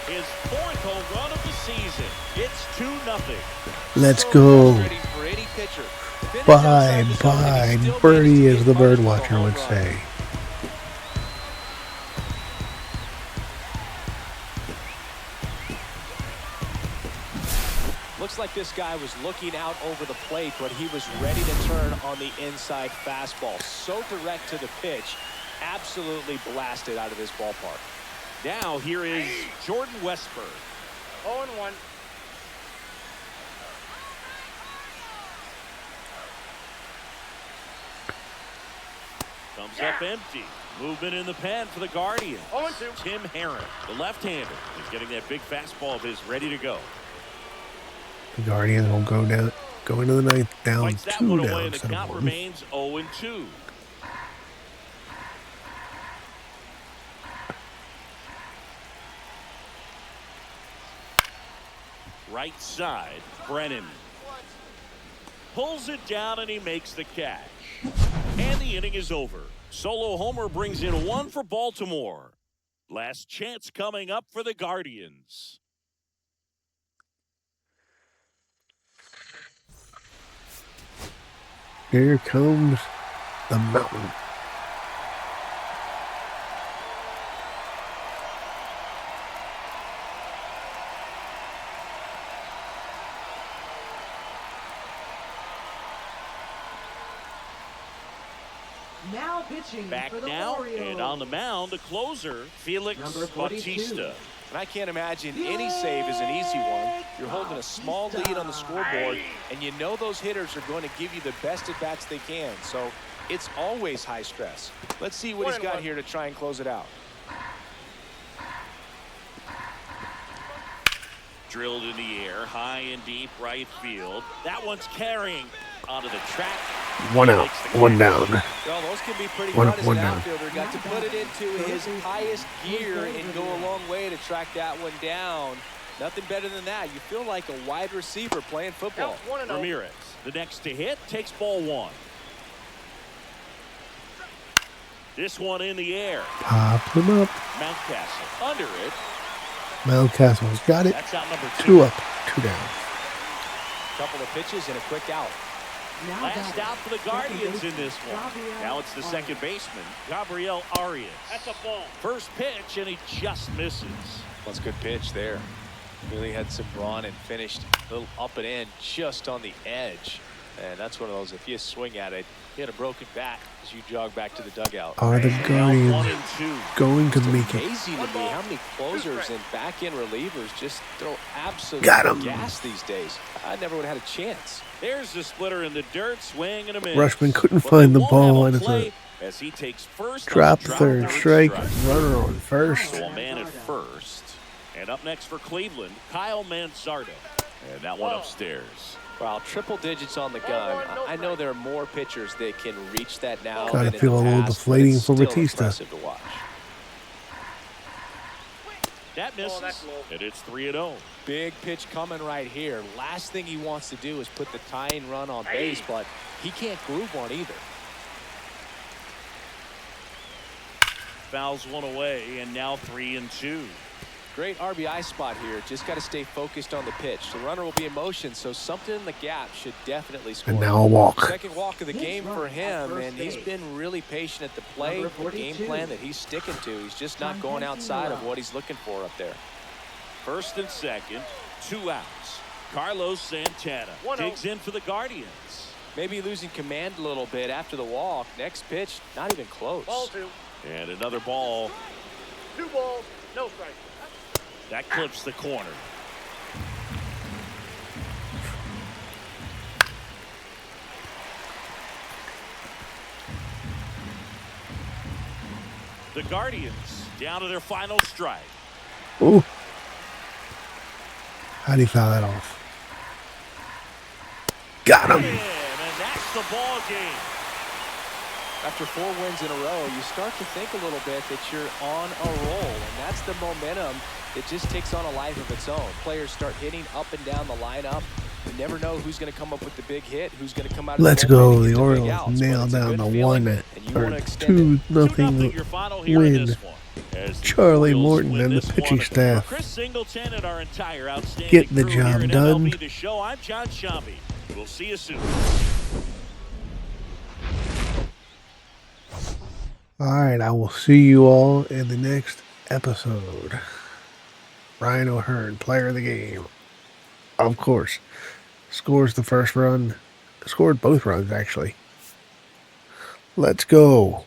Speaker 2: His 4th home run of the season. It's 2-0.
Speaker 1: Let's go.
Speaker 4: For any pitcher.
Speaker 1: Bye, bye, birdie, as the bird watcher would say.
Speaker 4: Looks like this guy was looking out over the plate, but he was ready to turn on the inside fastball. So direct to the pitch. Absolutely blasted out of this ballpark.
Speaker 2: Now here is Jordan Westburg.
Speaker 6: 0-1.
Speaker 2: Comes up empty. Movement in the pen for the Guardians.
Speaker 6: 0-2.
Speaker 2: Tim Herron, the left-hander, is getting that big fastball of his ready to go.
Speaker 1: The Guardians will go into the 9th down
Speaker 2: Fights that
Speaker 1: 2
Speaker 2: one away,
Speaker 1: down.
Speaker 2: and the count remains 0-2. Right side, Brennan pulls it down and he makes the catch. And the inning is over. Solo homer brings in 1 for Baltimore. Last chance coming up for the Guardians.
Speaker 1: Here comes the mountain.
Speaker 5: Now pitching
Speaker 2: Back
Speaker 5: for the
Speaker 2: now,
Speaker 5: Orioles.
Speaker 2: and on the mound, the closer, Felix
Speaker 5: Number 42.
Speaker 2: Bautista.
Speaker 4: And I can't imagine any save is an easy one. You're holding a small lead on the scoreboard, and you know those hitters are going to give you the best at-bats they can. So it's always high stress. Let's see what he's got here to try and close it out.
Speaker 2: Drilled in the air, high and deep right field. That one's carrying onto the track.
Speaker 1: 1 out, 1 down.
Speaker 4: Well, those can be pretty
Speaker 1: One
Speaker 4: hard as an
Speaker 1: down.
Speaker 4: outfielder. Got to put it into his highest gear and go a long way to track that one down. Nothing better than that. You feel like a wide receiver playing football.
Speaker 6: Counts 1-0.
Speaker 2: Ramirez, the next to hit, takes ball 1. This one in the air.
Speaker 1: Pop him up.
Speaker 2: Mountcastle under it.
Speaker 1: Mountcastle's got it.
Speaker 2: That's out number 2.
Speaker 1: 2 up, 2 down.
Speaker 4: Couple of pitches and a quick out.
Speaker 5: Now
Speaker 2: Last
Speaker 5: batting,
Speaker 2: out for the
Speaker 5: second
Speaker 2: Guardians in
Speaker 5: baseman,
Speaker 2: this one.
Speaker 5: Gabriel
Speaker 2: Now it's the second
Speaker 5: Arias.
Speaker 2: baseman, Gabriel Arias.
Speaker 6: That's a ball.
Speaker 2: First pitch, and he just misses.
Speaker 4: That's a good pitch there. Really had some run and finished a little up and in just on the edge. And that's one of those, if you swing at it, you had a broken bat as you jog back to the dugout.
Speaker 1: Are the
Speaker 2: Now 1
Speaker 1: Guardians
Speaker 2: and 2.
Speaker 1: going to make it?
Speaker 4: Amazing to me how many closers and back-end relievers just throw absolute
Speaker 1: Got 'em.
Speaker 4: gas these days. I never would have had a chance.
Speaker 2: There's the splitter in the dirt, swing and a miss.
Speaker 1: Rushman couldn't
Speaker 2: But
Speaker 1: find
Speaker 2: they
Speaker 1: the
Speaker 2: won't
Speaker 1: ball
Speaker 2: have a
Speaker 1: and it's
Speaker 2: play
Speaker 1: a
Speaker 2: as he takes first on
Speaker 1: drop
Speaker 2: the
Speaker 1: third strike. Runner on first.
Speaker 2: So a man at first. And up next for Cleveland, Kyle Mansardo. And that one upstairs.
Speaker 4: Wow, triple digits on the gun. I know there are more pitchers that can reach that now.
Speaker 1: Gotta
Speaker 4: than in
Speaker 1: feel
Speaker 4: the
Speaker 1: a little
Speaker 4: past, but
Speaker 1: deflating
Speaker 4: it's
Speaker 1: for
Speaker 4: still
Speaker 1: Batista.
Speaker 4: impressive to watch.
Speaker 2: That misses,
Speaker 6: that's low.
Speaker 2: and it's 3-0.
Speaker 3: Big pitch coming right here. Last thing he wants to do is put the tying run on base, but he can't groove one either.
Speaker 2: Fouls one away, and now 3-2.
Speaker 3: Great RBI spot here. Just got to stay focused on the pitch. The runner will be in motion, so something in the gap should definitely score.
Speaker 1: And now a walk.
Speaker 3: Second walk of the game for him, and he's been really patient at the plate. The game plan that he's sticking to. He's just not going outside of what he's looking for up there.
Speaker 2: First and second, 2 outs. Carlos Santana digs in for the Guardians.
Speaker 3: Maybe losing command a little bit after the walk. Next pitch, not even close.
Speaker 6: Ball 2.
Speaker 2: And another ball.
Speaker 6: 2 balls, no strike.
Speaker 2: That clips the corner. The Guardians down to their final strike.
Speaker 1: Ooh. How'd he foul that off? Got him.
Speaker 2: And that's the ball game.
Speaker 3: After 4 wins in a row, you start to think a little bit that you're on a roll, and that's the momentum. It just takes on a life of its own. Players start hitting up and down the lineup. You never know who's going to come up with the big hit, who's going to come out.
Speaker 1: Let's go. The Orioles nailed down the 2-0 win. Charlie Morton and the pitching staff get the job done.
Speaker 2: I'm John Shambi. We'll see you soon.
Speaker 1: Alright, I will see you all in the next episode. Ryan O'Hearn, player of the game. Of course. Scores the first run. Scored both runs, actually. Let's go.